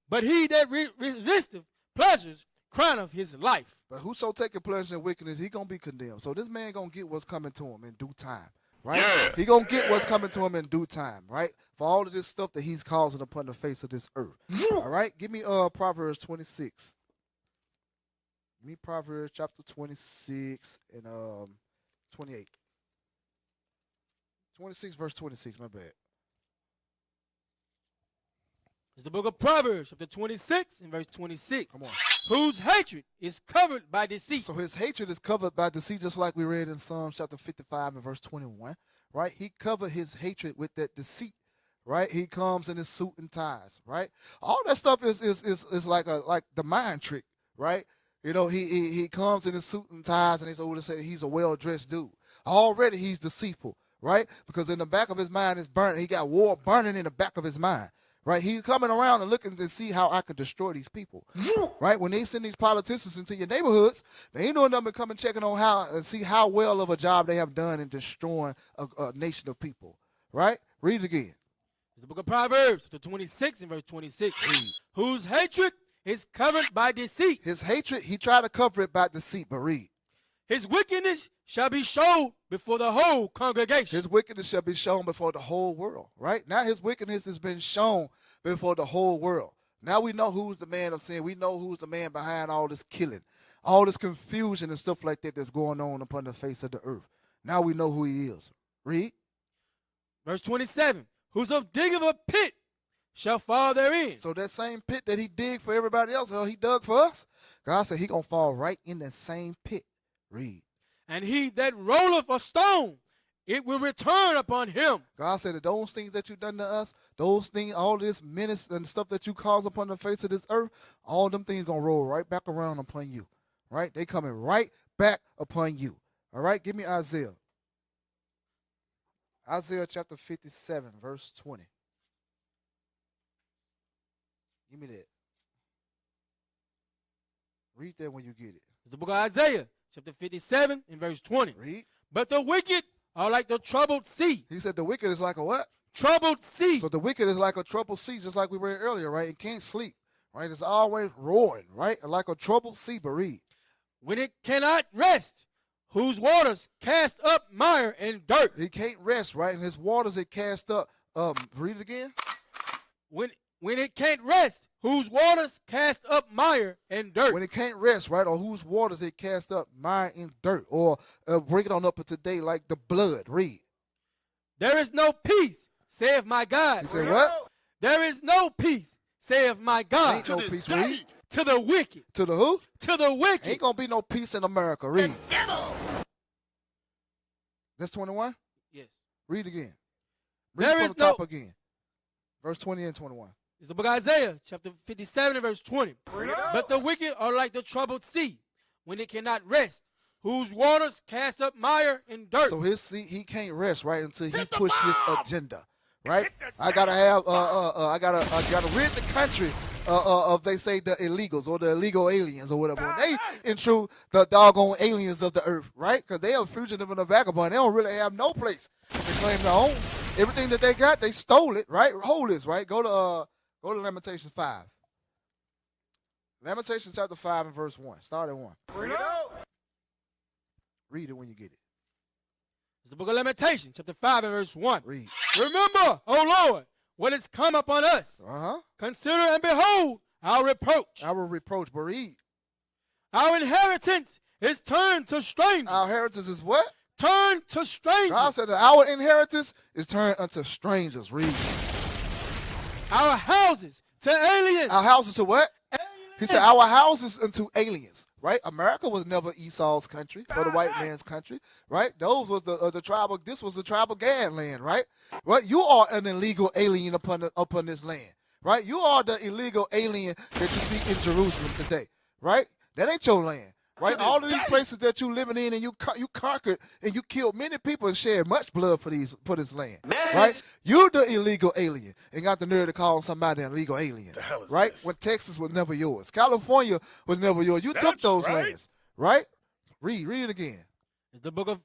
Speaker 5: but he that resisteth pleasures crowneth his life.
Speaker 4: But whoso taketh pleasure in wickedness, he going to be condemned. So this man going to get what's coming to him in due time, right? Yeah. He going to get what's coming to him in due time, right? For all of this stuff that he's causing upon the face of this earth. All right? Give me Proverbs 26. Give me Proverbs chapter 26 and 28. 26 verse 26, my bad.
Speaker 5: It's the book of Proverbs, chapter 26 and verse 26.
Speaker 4: Come on.
Speaker 5: Whose hatred is covered by deceit.
Speaker 4: So his hatred is covered by deceit, just like we read in Psalms chapter 55 and verse 21, right? He covered his hatred with that deceit, right? He comes in his suit and ties, right? All that stuff is like the mind trick, right? You know, he comes in his suit and ties, and he's a well-dressed dude. Already he's deceitful, right? Because in the back of his mind is burning. He got war burning in the back of his mind, right? He's coming around and looking to see how I can destroy these people, right? When they send these politicians into your neighborhoods, they ain't doing nothing but coming checking on how and see how well of a job they have done in destroying a nation of people, right? Read it again.
Speaker 5: It's the book of Proverbs, chapter 26 and verse 26. Whose hatred is covered by deceit.
Speaker 4: His hatred, he tried to cover it by deceit, but read.
Speaker 5: His wickedness shall be shown before the whole congregation.
Speaker 4: His wickedness shall be shown before the whole world, right? Now his wickedness has been shown before the whole world. Now we know who's the man of sin. We know who's the man behind all this killing, all this confusion and stuff like that that's going on upon the face of the earth. Now we know who he is. Read.
Speaker 5: Verse 27. Whoso diggeth a pit shall fall therein.
Speaker 4: So that same pit that he dig for everybody else, he dug for us, God said he going to fall right in that same pit. Read.
Speaker 5: And he that rolleth a stone, it will return upon him.
Speaker 4: God said that those things that you done to us, those things, all this menace and stuff that you cause upon the face of this earth, all them things going to roll right back around upon you, right? They coming right back upon you, all right? Give me Isaiah. Isaiah chapter 57, verse 20. Give me that. Read that when you get it.
Speaker 5: It's the book of Isaiah, chapter 57 and verse 20.
Speaker 4: Read.
Speaker 5: But the wicked are like the troubled sea.
Speaker 4: He said the wicked is like a what?
Speaker 5: Troubled sea.
Speaker 4: So the wicked is like a troubled sea, just like we read earlier, right? It can't sleep, right? It's always roaring, right? Like a troubled sea, but read.
Speaker 5: When it cannot rest, whose waters cast up mire and dirt.
Speaker 4: He can't rest, right? And his waters it cast up. Read it again.
Speaker 5: When it can't rest, whose waters cast up mire and dirt.
Speaker 4: When it can't rest, right? Or whose waters it cast up mire and dirt. Or bring it on up to today like the blood. Read.
Speaker 5: There is no peace, saith my God.
Speaker 4: He said what?
Speaker 5: There is no peace, saith my God.
Speaker 4: Ain't no peace. Read.
Speaker 5: To the wicked.
Speaker 4: To the who?
Speaker 5: To the wicked.
Speaker 4: Ain't gonna be no peace in America. Read.
Speaker 5: The devil.
Speaker 4: That's 21?
Speaker 5: Yes.
Speaker 4: Read again. Read
Speaker 5: There
Speaker 4: from
Speaker 5: is
Speaker 4: the top again. Verse 20 and 21.
Speaker 5: It's the book of Isaiah, chapter 57 and verse 20. But the wicked are like the troubled sea, when it cannot rest, whose waters cast up mire and dirt.
Speaker 4: So his sea, he can't rest, right, until he push his agenda, right? I gotta have, I gotta rid the country of, they say, the illegals or the illegal aliens or whatever. And they intrude the doggone aliens of the earth, right? Because they are fugitive and a vagabond. They don't really have no place to claim their own. Everything that they got, they stole it, right? Hold this, right? Go to Lamentations 5. Lamentations chapter 5 and verse 1. Start at 1.
Speaker 12: Bring it out.
Speaker 4: Read it when you get it.
Speaker 5: It's the book of Lamentations, chapter 5 and verse 1.
Speaker 4: Read.
Speaker 5: Remember, O Lord, what has come upon us. Consider and behold our reproach.
Speaker 4: Our reproach, but read.
Speaker 5: Our inheritance is turned to strangers.
Speaker 4: Our inheritance is what?
Speaker 5: Turned to strangers.
Speaker 4: God said that our inheritance is turned unto strangers. Read.
Speaker 5: Our houses to aliens.
Speaker 4: Our houses to what?
Speaker 5: Aliens.
Speaker 4: He said our houses unto aliens. Right? America was never Esau's country or the white man's country. Right? Those was the tribal. This was the tribal Gad land. Right? Right? You are an illegal alien upon this land. Right? You are the illegal alien that you see in Jerusalem today. Right? That ain't your land. Right? All of these places that you living in and you conquered and you killed many people and shed much blood for this land. Right? You the illegal alien and got the nerve to call somebody an illegal alien. Right? This? When Texas was never yours. California was never yours. You took those lands. Right? Read it again.
Speaker 5: It's the book of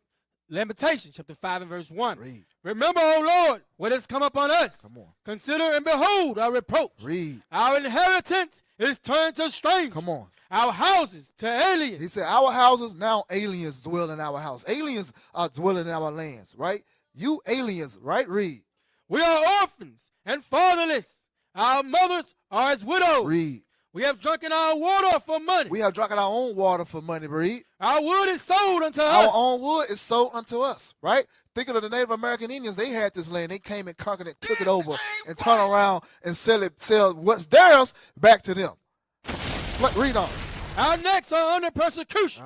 Speaker 5: Lamentations, chapter 5 and verse 1.
Speaker 4: Read.
Speaker 5: Remember, O Lord, what has come upon us.
Speaker 4: Come on.
Speaker 5: Consider and behold our reproach.
Speaker 4: Read.
Speaker 5: Our inheritance is turned to strangers.
Speaker 4: Come on.
Speaker 5: Our houses to aliens.
Speaker 4: He said, our houses, now aliens dwell in our house. Aliens are dwelling in our lands, right? You aliens, right? Read.
Speaker 5: We are orphans and fatherless. Our mothers are as widows.
Speaker 4: Read.
Speaker 5: We have drunken our water for money.
Speaker 4: We have drunken our own water for money, read.
Speaker 5: Our wood is sold unto us.
Speaker 4: Our own wood is sold unto us, right? Thinking of the Native American Indians, they had this land. They came and conquered it, took it over, and turned around and sell what's theirs back to them. Read on.
Speaker 5: Our necks are under persecution.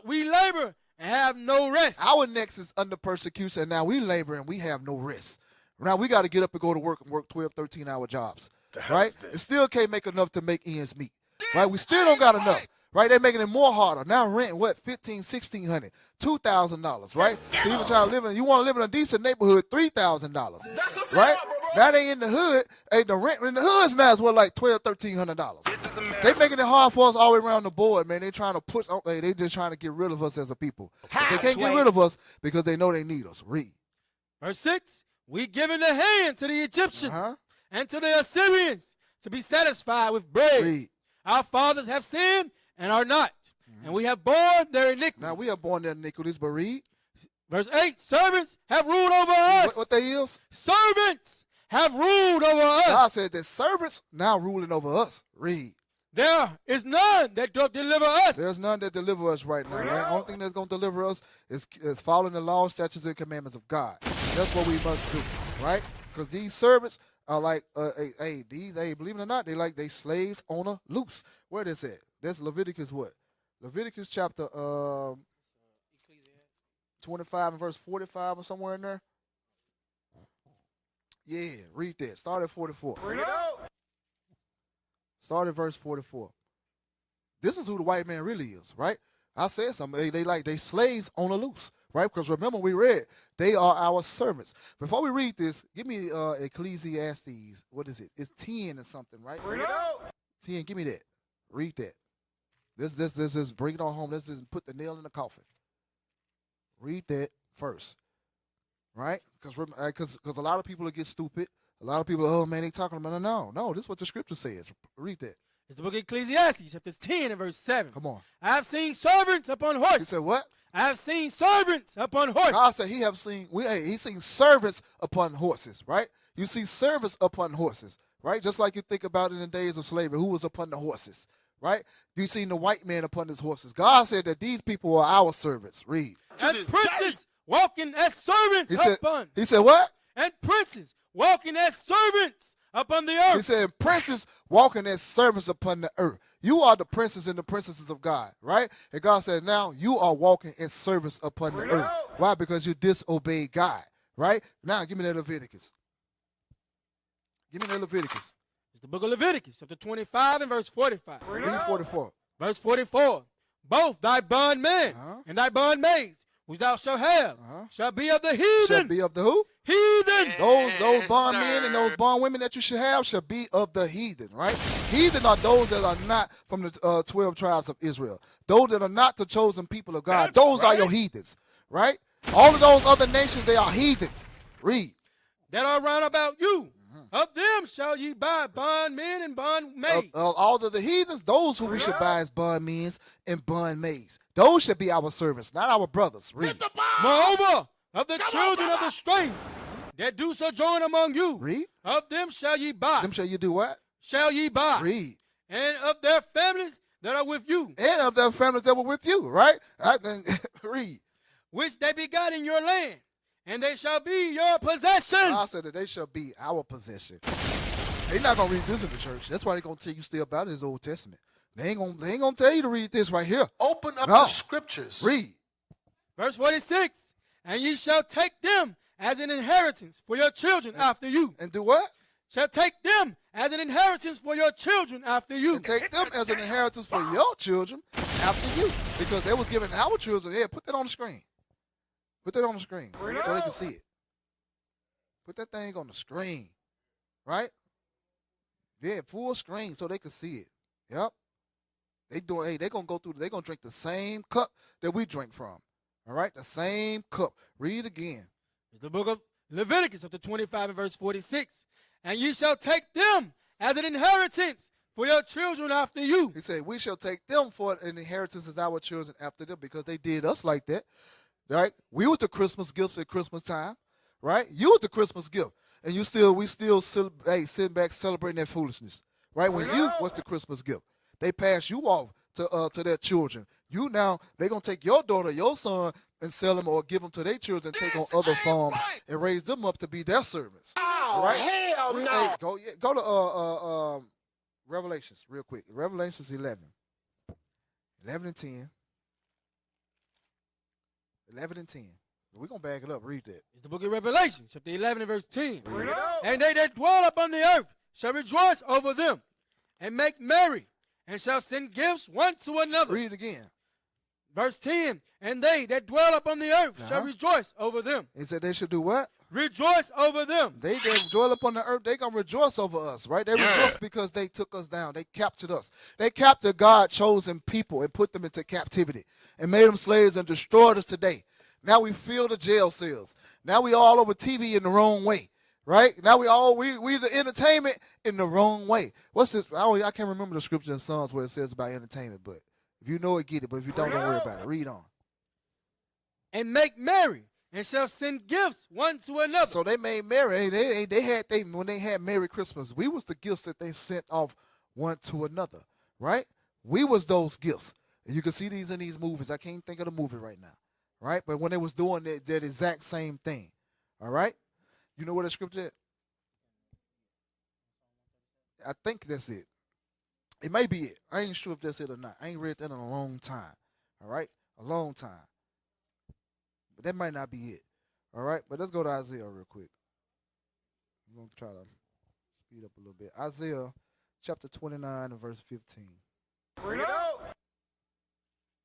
Speaker 5: We labor and have no rest.
Speaker 4: Our necks is under persecution, and now we labor and we have no rest. Now we got to get up and go to work and work 12, 13-hour jobs, right? And still can't make enough to make ends meet, right? We still don't got enough, right? They're making it more harder. Now rent, what, $1,500, $1,600, $2,000, right? To even try to live in, you want to live in a decent neighborhood, $3,000, right? Now they in the hood. Hey, the rent in the hoods now is what, like $1,200, $1,300. They making it hard for us all the way around the board, man. They trying to push. They just trying to get rid of us as a people. They can't get rid of us because they know they need us. Read.
Speaker 5: Verse 6. We give in the hand to the Egyptians and to the Assyrians to be satisfied with bread.
Speaker 4: Read.
Speaker 5: Our fathers have sinned and are not, and we have borne their iniquities.
Speaker 4: Now we have borne their iniquities, but read.
Speaker 5: Verse 8. Servants have ruled over us.
Speaker 4: What they is?
Speaker 5: Servants have ruled over us.
Speaker 4: God said that servants now ruling over us. Read.
Speaker 5: There is none that doth deliver us.
Speaker 4: There's none that deliver us right now, right? Only thing that's going to deliver us is following the law, statutes, and commandments of God. That's what we must do, right? Because these servants are like, believe it or not, they slaves on a loose. Where is that? That's Leviticus what? Leviticus chapter 25 and verse 45 or somewhere in there. Yeah, read that. Start at 44.
Speaker 12: Bring it out.
Speaker 4: Start at verse 44. This is who the white man really is, right? I said something. They slaves on the loose, right? Because remember we read, they are our servants. Before we read this, give me Ecclesiastes. What is it? It's 10 and something, right?
Speaker 12: Bring it out.
Speaker 4: 10, give me that. Read that. This is bring it on home. This is put the nail in the coffin. Read that first, right? Because a lot of people will get stupid. A lot of people, oh man, they talking about no. This is what the scripture says. Read that.
Speaker 5: It's the book of Ecclesiastes, chapter 10 and verse 7.
Speaker 4: Come on.
Speaker 5: I have seen servants upon horses.
Speaker 4: He said what?
Speaker 5: I have seen servants upon horses.
Speaker 4: God said he's seen servants upon horses, right? You see servants upon horses, right? Just like you think about in the days of slavery, who was upon the horses, right? You seen the white man upon his horses. God said that these people are our servants. Read.
Speaker 5: And princes walking as servants upon.
Speaker 4: He said what?
Speaker 5: And princes walking as servants upon the earth.
Speaker 4: He said princes walking as servants upon the earth. You are the princes and the princesses of God, right? And God said now you are walking as servants upon the earth. Why? Because you disobeyed God, right? Now give me that Leviticus. Give me that Leviticus.
Speaker 5: It's the book of Leviticus, chapter 25 and verse 45.
Speaker 4: Read 44.
Speaker 5: Verse 44. Both thy bondmen and thy bondmaids, which thou shalt have, shall be of the heathen.
Speaker 4: Shall be of the who?
Speaker 5: Heathen.
Speaker 4: Those bondmen and those bondwomen that you should have shall be of the heathen, right? Heathen are those that are not from the 12 tribes of Israel. Those that are not the chosen people of God. Those are your heathens, right? All of those other nations, they are heathens. Read.
Speaker 5: that are round about you. Of them shall ye buy bondmen and bondmaids.
Speaker 4: All of the heathens, those who we should buy as bondmen and bondmaids. Those should be our servants, not our brothers. Read.
Speaker 5: Moreover, of the children of the stranger that do sojourn among you.
Speaker 4: Read.
Speaker 5: Of them shall ye buy.
Speaker 4: Them shall you do what?
Speaker 5: Shall ye buy.
Speaker 4: Read.
Speaker 5: And of their families that are with you.
Speaker 4: And of their families that were with you, right? Read.
Speaker 5: Which they begot in your land, and they shall be your possession.
Speaker 4: I said that they shall be our possession. They're not gonna read this in the church. That's why they're gonna tell you still about it in the Old Testament. They ain't gonna tell you to read this right here.
Speaker 6: Open up the scriptures.
Speaker 4: Read.
Speaker 5: Verse 46. And ye shall take them as an inheritance for your children after you.
Speaker 4: And do what?
Speaker 5: Shall take them as an inheritance for your children after you.
Speaker 4: And take them as an inheritance for your children after you. Because they was giving our children. Yeah, put that on the screen. Put that on the screen so they can see it. Put that thing on the screen. Right? Yeah, full screen so they can see it. Yep. They're gonna go through, they're gonna drink the same cup that we drink from. All right? The same cup. Read again.
Speaker 5: It's the book of Leviticus, chapter 25 and verse 46. And ye shall take them as an inheritance for your children after you.
Speaker 4: He said, we shall take them for an inheritance as our children after them, because they did us like that. Right? We was the Christmas gift at Christmas time. Right? You was the Christmas gift. And we still sitting back celebrating that foolishness. Right? When you was the Christmas gift. They pass you off to their children. You now, they're going to take your daughter, your son, and sell them or give them to their children, take on other farms and raise them up to be their servants.
Speaker 12: Oh,
Speaker 4: right?
Speaker 12: hell no.
Speaker 4: Hey, go to Revelations real quick. Revelations 11. 11 and 10. 11 and 10. We're going to back it up. Read that.
Speaker 5: It's the book of Revelation, chapter 11 and verse 10. And they that dwell upon the earth shall rejoice over them and make merry, and shall send gifts one to another.
Speaker 4: Read it again.
Speaker 5: Verse 10. And they that dwell upon the earth shall rejoice over them.
Speaker 4: He said they should do what?
Speaker 5: Rejoice over them.
Speaker 4: They that dwell upon the earth, they going to rejoice over us, right? They rejoice because they took us down. They captured us. They captured God's chosen people and put them into captivity and made them slaves and destroyed us today. Now we fill the jail cells. Now we all over TV in the wrong way, right? Now we the entertainment in the wrong way. What's this? I can't remember the scripture in Psalms where it says about entertainment, but if you know it, get it. But if you don't worry about it. Read on.
Speaker 5: And make merry, and shall send gifts one to another.
Speaker 4: So they made merry. When they had Merry Christmas, we was the gifts that they sent off one to another, right? We was those gifts. And you can see these in these movies. I can't think of the movie right now, right? But when they was doing that exact same thing, all right? You know what the scripture is? I think that's it. It may be it. I ain't sure if that's it or not. I ain't read that in a long time, all right? A long time. But that might not be it. All right? But let's go to Isaiah real quick. I'm going to try to speed up a little bit. Isaiah chapter 29 and verse 15.
Speaker 12: Bring it out.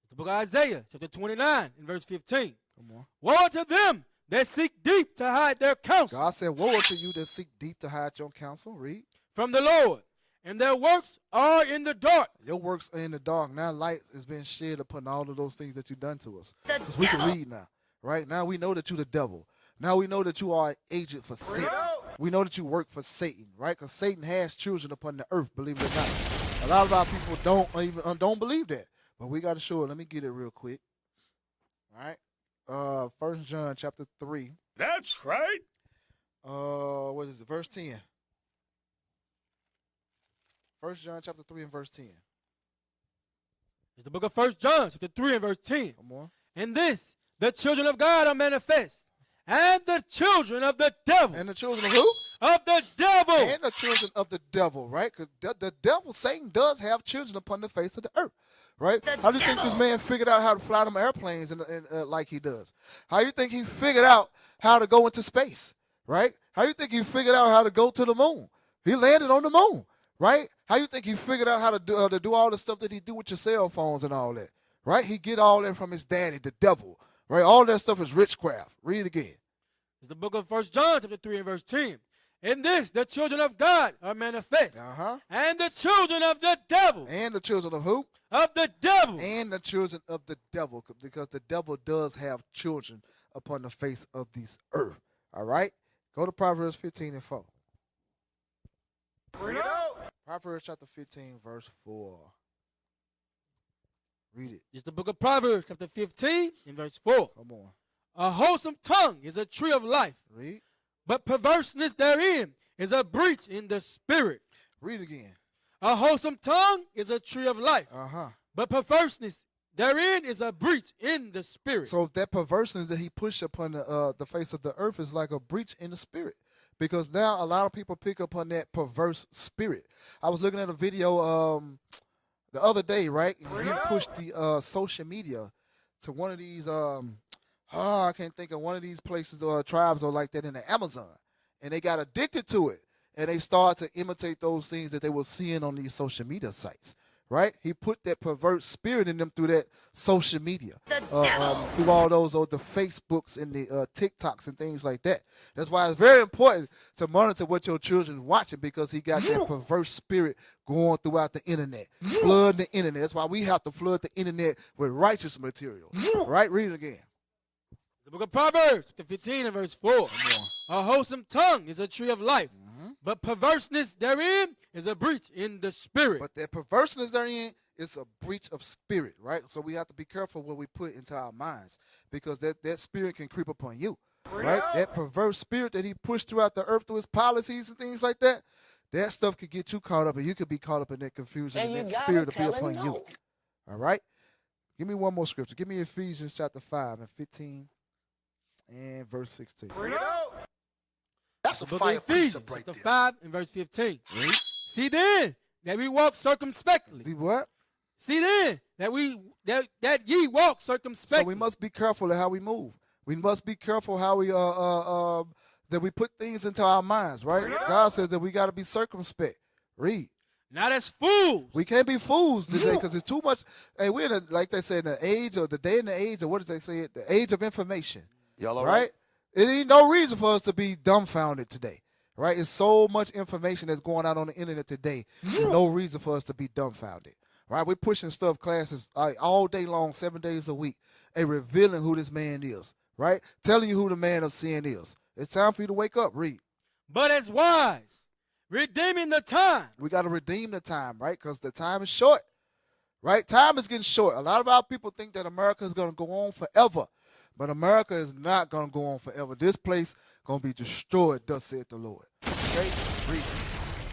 Speaker 5: It's the book of Isaiah, chapter 29 and verse 15.
Speaker 4: Come on.
Speaker 5: Woe to them that seek deep to hide their counsel.
Speaker 4: God said, woe to you that seek deep to hide your counsel. Read.
Speaker 5: From the Lord. And their works are in the dark.
Speaker 4: Your works are in the dark. Now light has been shed upon all of those things that you've done to us.
Speaker 12: The
Speaker 4: Because we can read now. Right? Now we know that you're the devil. Now we know that you are an agent for Satan. We know that you work for Satan, right? Because Satan has children upon the earth, believe it or not. A lot of our people don't believe that. But we got to show it. Let me get it real quick. All right? 1 John chapter 3.
Speaker 12: That's right.
Speaker 4: What is it? Verse 10. 1 John chapter 3 and verse 10.
Speaker 5: It's the book of 1 John chapter 3 and verse 10.
Speaker 4: Come on.
Speaker 5: And this, the children of God are manifest, and the children of the devil.
Speaker 4: And the children of who?
Speaker 5: Of the devil.
Speaker 4: And the children of the devil, right? Because the devil, Satan, does have children upon the face of the earth, right? How do you think this man figured out how to fly them airplanes like he does? How do you think he figured out how to go into space, right? How do you think he figured out how to go to the moon? He landed on the moon, right? How do you think he figured out how to do all the stuff that he do with your cell phones and all that, right? He get all that from his daddy, the devil, right? All that stuff is witchcraft. Read it again.
Speaker 5: It's the book of 1 John chapter 3 and verse 10. In this, the children of God are manifest, and the children of the devil.
Speaker 4: And the children of who?
Speaker 5: Of the devil.
Speaker 4: And the children of the devil, because the devil does have children upon the face of this earth, all right? Go to Proverbs 15:4.
Speaker 12: Bring it out.
Speaker 4: Proverbs chapter 15, verse 4. Read it.
Speaker 5: It's the book of Proverbs, chapter 15, and verse 4.
Speaker 4: Come on.
Speaker 5: A wholesome tongue is a tree of life,
Speaker 4: Read.
Speaker 5: but perverseness therein is a breach in the spirit.
Speaker 4: Read again.
Speaker 5: A wholesome tongue is a tree of life,
Speaker 4: Uh-huh.
Speaker 5: but perverseness therein is a breach in the spirit.
Speaker 4: So that perverseness that he pushed upon the face of the earth is like a breach in the spirit. Because now a lot of people pick up on that perverse spirit. I was looking at a video the other day, right? And he pushed the social media to one of these, I can't think of one of these places or tribes or like that in the Amazon. And they got addicted to it. And they started to imitate those things that they were seeing on these social media sites. Right? He put that perverse spirit in them through that social media, through all those, the Facebooks and the TikToks and things like that. That's why it's very important to monitor what your children are watching, because he got that perverse spirit going throughout the internet, flooding the internet. That's why we have to flood the internet with righteous material. Right? Read it again.
Speaker 5: The book of Proverbs, chapter 15 and verse 4. A wholesome tongue is a tree of life, but perverseness therein is a breach in the spirit.
Speaker 4: But that perverseness therein is a breach of spirit, right? So we have to be careful what we put into our minds, because that spirit can creep upon you, right? That perverse spirit that he pushed throughout the earth through his policies and things like that, that stuff could get you caught up, and you could be caught up in that confusion, and that spirit will be upon you. All right? Give me one more scripture. Give me Ephesians chapter 5 and 15 and verse 16.
Speaker 12: Bring it out.
Speaker 6: That's a
Speaker 5: The book
Speaker 6: fire
Speaker 5: of Ephesians,
Speaker 6: precept right
Speaker 5: chapter
Speaker 6: there.
Speaker 5: 5 and verse 15. See then that we walk circumspectly.
Speaker 4: See what?
Speaker 5: See then that ye walk circumspectly.
Speaker 4: So we must be careful of how we move. We must be careful how we that we put things into our minds, right? God says that we got to be circumspect. Read.
Speaker 5: Not as fools.
Speaker 4: We can't be fools today, because it's too much. Hey, we're in a, like they say, in the age, or the day and the age, or what did they say? The age of information.
Speaker 6: Y'all all
Speaker 4: right? It ain't no reason for us to be dumbfounded today, right? It's so much information that's going out on the internet today. There's no reason for us to be dumbfounded, right? We're pushing stuff, classes all day long, 7 days a week, and revealing who this man is, right? Telling you who the man of sin is. It's time for you to wake up. Read.
Speaker 5: But as wise, redeeming the time.
Speaker 4: We got to redeem the time, right? Because the time is short, right? Time is getting short. A lot of our people think that America is going to go on forever. But America is not going to go on forever. This place going to be destroyed, thus saith the Lord. Okay? Read.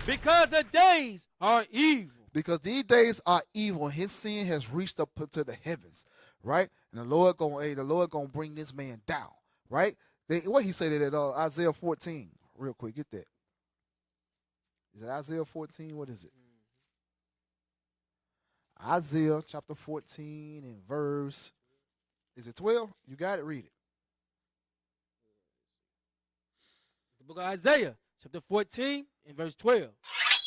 Speaker 5: Because the days are evil.
Speaker 4: Because these days are evil. His sin has reached up to the heavens, right? And the Lord going to bring this man down, right? What he said that Isaiah 14, real quick. Get that. Is it Isaiah 14? What is it? Isaiah chapter 14 and verse... Is it 12? You got it? Read it.
Speaker 5: The book of Isaiah, chapter 14 and verse 12.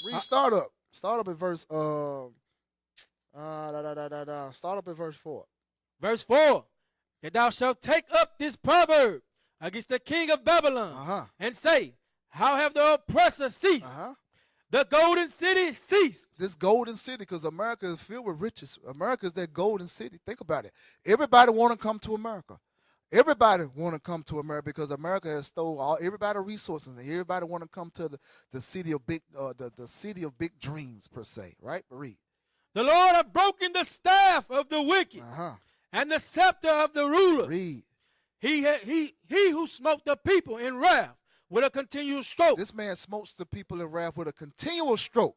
Speaker 4: Read, start up. Start up at verse start up at verse 4.
Speaker 5: Verse 4. That thou shalt take up this proverb against the king of Babylon, and say, how have the oppressor ceased? The golden city ceased.
Speaker 4: This golden city, because America is filled with riches. America is that golden city. Think about it. Everybody want to come to America. Everybody want to come to America, because America has stole everybody's resources, and everybody want to come to the city of big the city of big dreams, per se. Right? Read.
Speaker 5: The Lord hath broken the staff of the wicked, and the scepter of the ruler.
Speaker 4: Read.
Speaker 5: He who smote the people in wrath with a continual stroke.
Speaker 4: This man smokes the people in wrath with a continual stroke.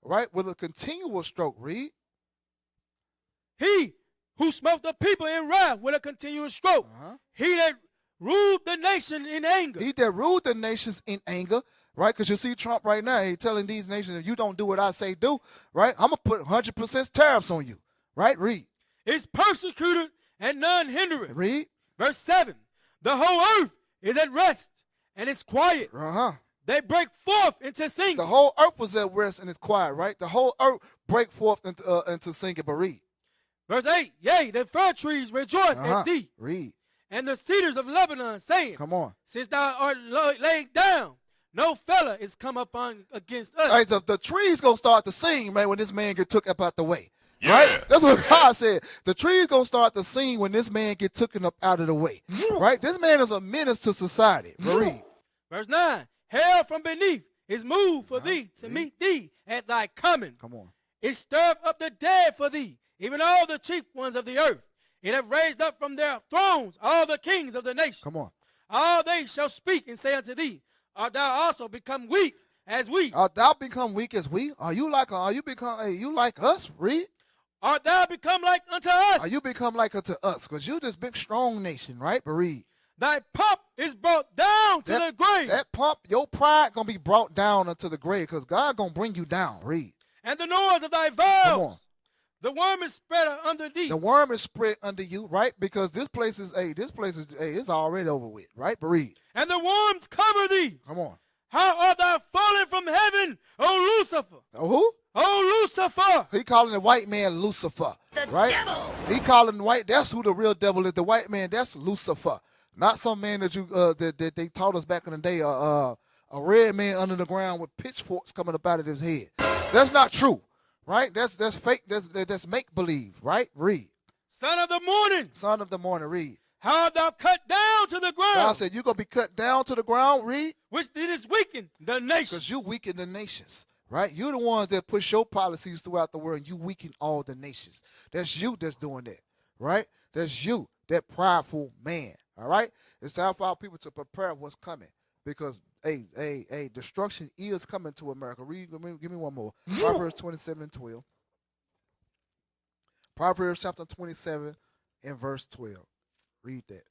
Speaker 4: Right? With a continual stroke. Read.
Speaker 5: He who smote the people in wrath with a continual stroke. He that ruled the nation in anger.
Speaker 4: He that ruled the nations in anger. Right? Because you see Trump right now, he's telling these nations, if you don't do what I say do, right, I'm going to put 100% tariffs on you. Right? Read.
Speaker 5: Is persecuted and none hinder it.
Speaker 4: Read.
Speaker 5: Verse 7. The whole earth is at rest and is quiet. They break forth into singing.
Speaker 4: The whole earth was at rest and it's quiet, right? The whole earth break forth into singing. But read.
Speaker 5: Verse 8. Yea, the fir trees rejoice at thee.
Speaker 4: Read.
Speaker 5: And the cedars of Lebanon saying,
Speaker 4: come on.
Speaker 5: Since thou art laid down, no fella is come upon against us.
Speaker 4: All right, so the trees going to start to sing, man, when this man get took up out the way. Yeah. Right? That's what God said. The trees going to start to sing when this man get taken up out of the way. Right? This man is a menace to society. Read.
Speaker 5: Verse 9. Hell from beneath is moved for thee to meet thee at thy coming.
Speaker 4: Come on.
Speaker 5: It stirred up the dead for thee, even all the chief ones of the earth. It hath raised up from their thrones all the kings of the nations.
Speaker 4: Come on.
Speaker 5: All they shall speak and say unto thee, art thou also become weak as we?
Speaker 4: Art thou become weak as we? You like us? Read.
Speaker 5: Art thou become like unto us?
Speaker 4: Are you become like unto us? Because you this big strong nation, right? But read.
Speaker 5: Thy pomp is brought down to the grave.
Speaker 4: That pomp, your pride gonna be brought down unto the grave, because God gonna bring you down. Read.
Speaker 5: And the noise of thy vows.
Speaker 4: Come on.
Speaker 5: The worm is spread under thee.
Speaker 4: The worm is spread under you, right? Because this place is it's already over with, right? But read.
Speaker 5: And the worms cover thee.
Speaker 4: Come on.
Speaker 5: How art thou fallen from heaven, O Lucifer?
Speaker 4: Oh, who?
Speaker 5: O Lucifer.
Speaker 4: He calling the white man Lucifer, right? Devil. He calling the white. That's who the real devil is. The white man. That's Lucifer, not some man that you that they taught us back in the day. A red man under the ground with pitchforks coming up out of his head. That's not true, right? That's fake. That's make believe, right? Read.
Speaker 5: Son of the morning.
Speaker 4: Son of the morning. Read.
Speaker 5: How art thou cut down to the ground?
Speaker 4: God said you're going to be cut down to the ground. Read.
Speaker 5: Which did is weaken the nations.
Speaker 4: Because you weaken the nations, right? You're the ones that push your policies throughout the world, and you weaken all the nations. That's you that's doing that, right? That's you, that prideful man, all right? It's time for our people to prepare what's coming, because, destruction is coming to America. Read, give me one more. Proverbs 27 and 12. Proverbs chapter 27 and verse 12. Read that.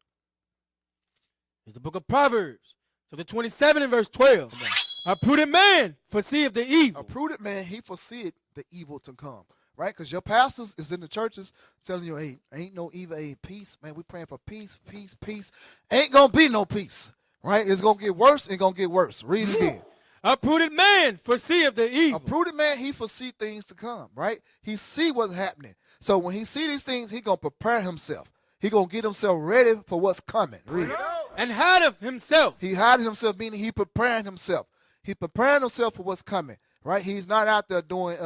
Speaker 5: It's the book of Proverbs, chapter 27 and verse 12. A prudent man foreseeth the evil.
Speaker 4: A prudent man, he foreseeth the evil to come, right? Because your pastors is in the churches telling you, hey, ain't no evil, hey, peace. Man, we praying for peace, peace, peace. Ain't going to be no peace, right? It's going to get worse and going to get worse. Read it again.
Speaker 5: A prudent man foreseeth the evil.
Speaker 4: A prudent man, he foresee things to come, right? He see what's happening. So when he see these things, he going to prepare himself. He going to get himself ready for what's coming. Read.
Speaker 5: And hideth himself.
Speaker 4: He hiding himself, meaning he preparing himself. He preparing himself for what's coming, right? He's not out there doing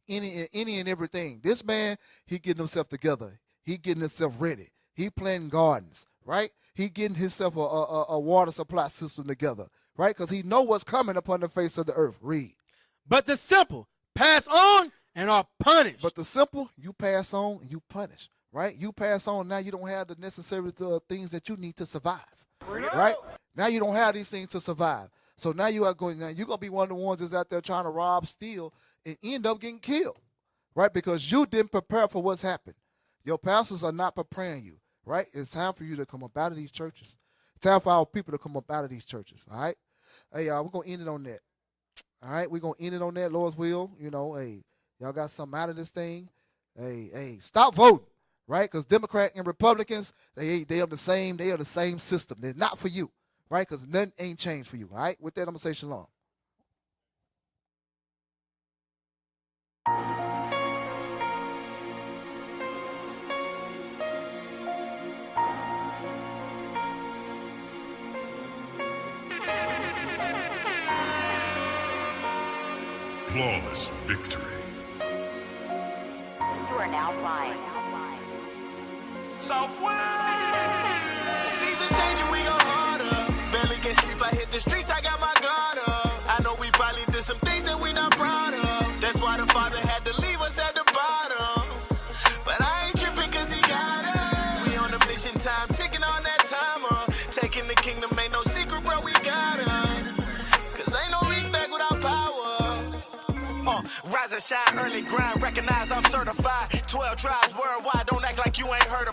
Speaker 4: any and everything. This man, he getting himself together. He getting himself ready. He planting gardens, right? He getting himself a water supply system together, right? Because he know what's coming upon the face of the earth. Read.
Speaker 5: But the simple pass on and are punished.
Speaker 4: But the simple, you pass on and you punish. Right? You pass on, now you don't have the necessary things that you need to survive. Right? Now you don't have these things to survive. So now you're going to be one of the ones that's out there trying to rob, steal, and end up getting killed. Right? Because you didn't prepare for what's happened. Your pastors are not preparing you. Right? It's time for you to come up out of these churches. It's time for our people to come up out of these churches. All right? Hey, y'all, we're going to end it on that. All right? We're going to end it on that, Lord's will. You know, hey, y'all got something out of this thing. Hey, stop voting. Right? Because Democrats and Republicans, they are the same system. They're not for you. Right? Because nothing ain't changed for you. All right? With that, I'm going to say shalom.
Speaker 14: Flawless victory.
Speaker 15: You are now flying.
Speaker 1: Southwest. Season changing, we go harder. Barely can sleep, I hit the streets, I got my guard up. I know we probably did some things that we not proud of. That's why the father had to leave us at the bottom. But I ain't tripping cause he got us. We on a mission, time ticking on that timer. Taking the kingdom, ain't no secret, bro, we got us. Cause ain't no respect without power. Rise and shine, early grind, recognize I'm certified. 12 tribes worldwide, don't act like you ain't heard of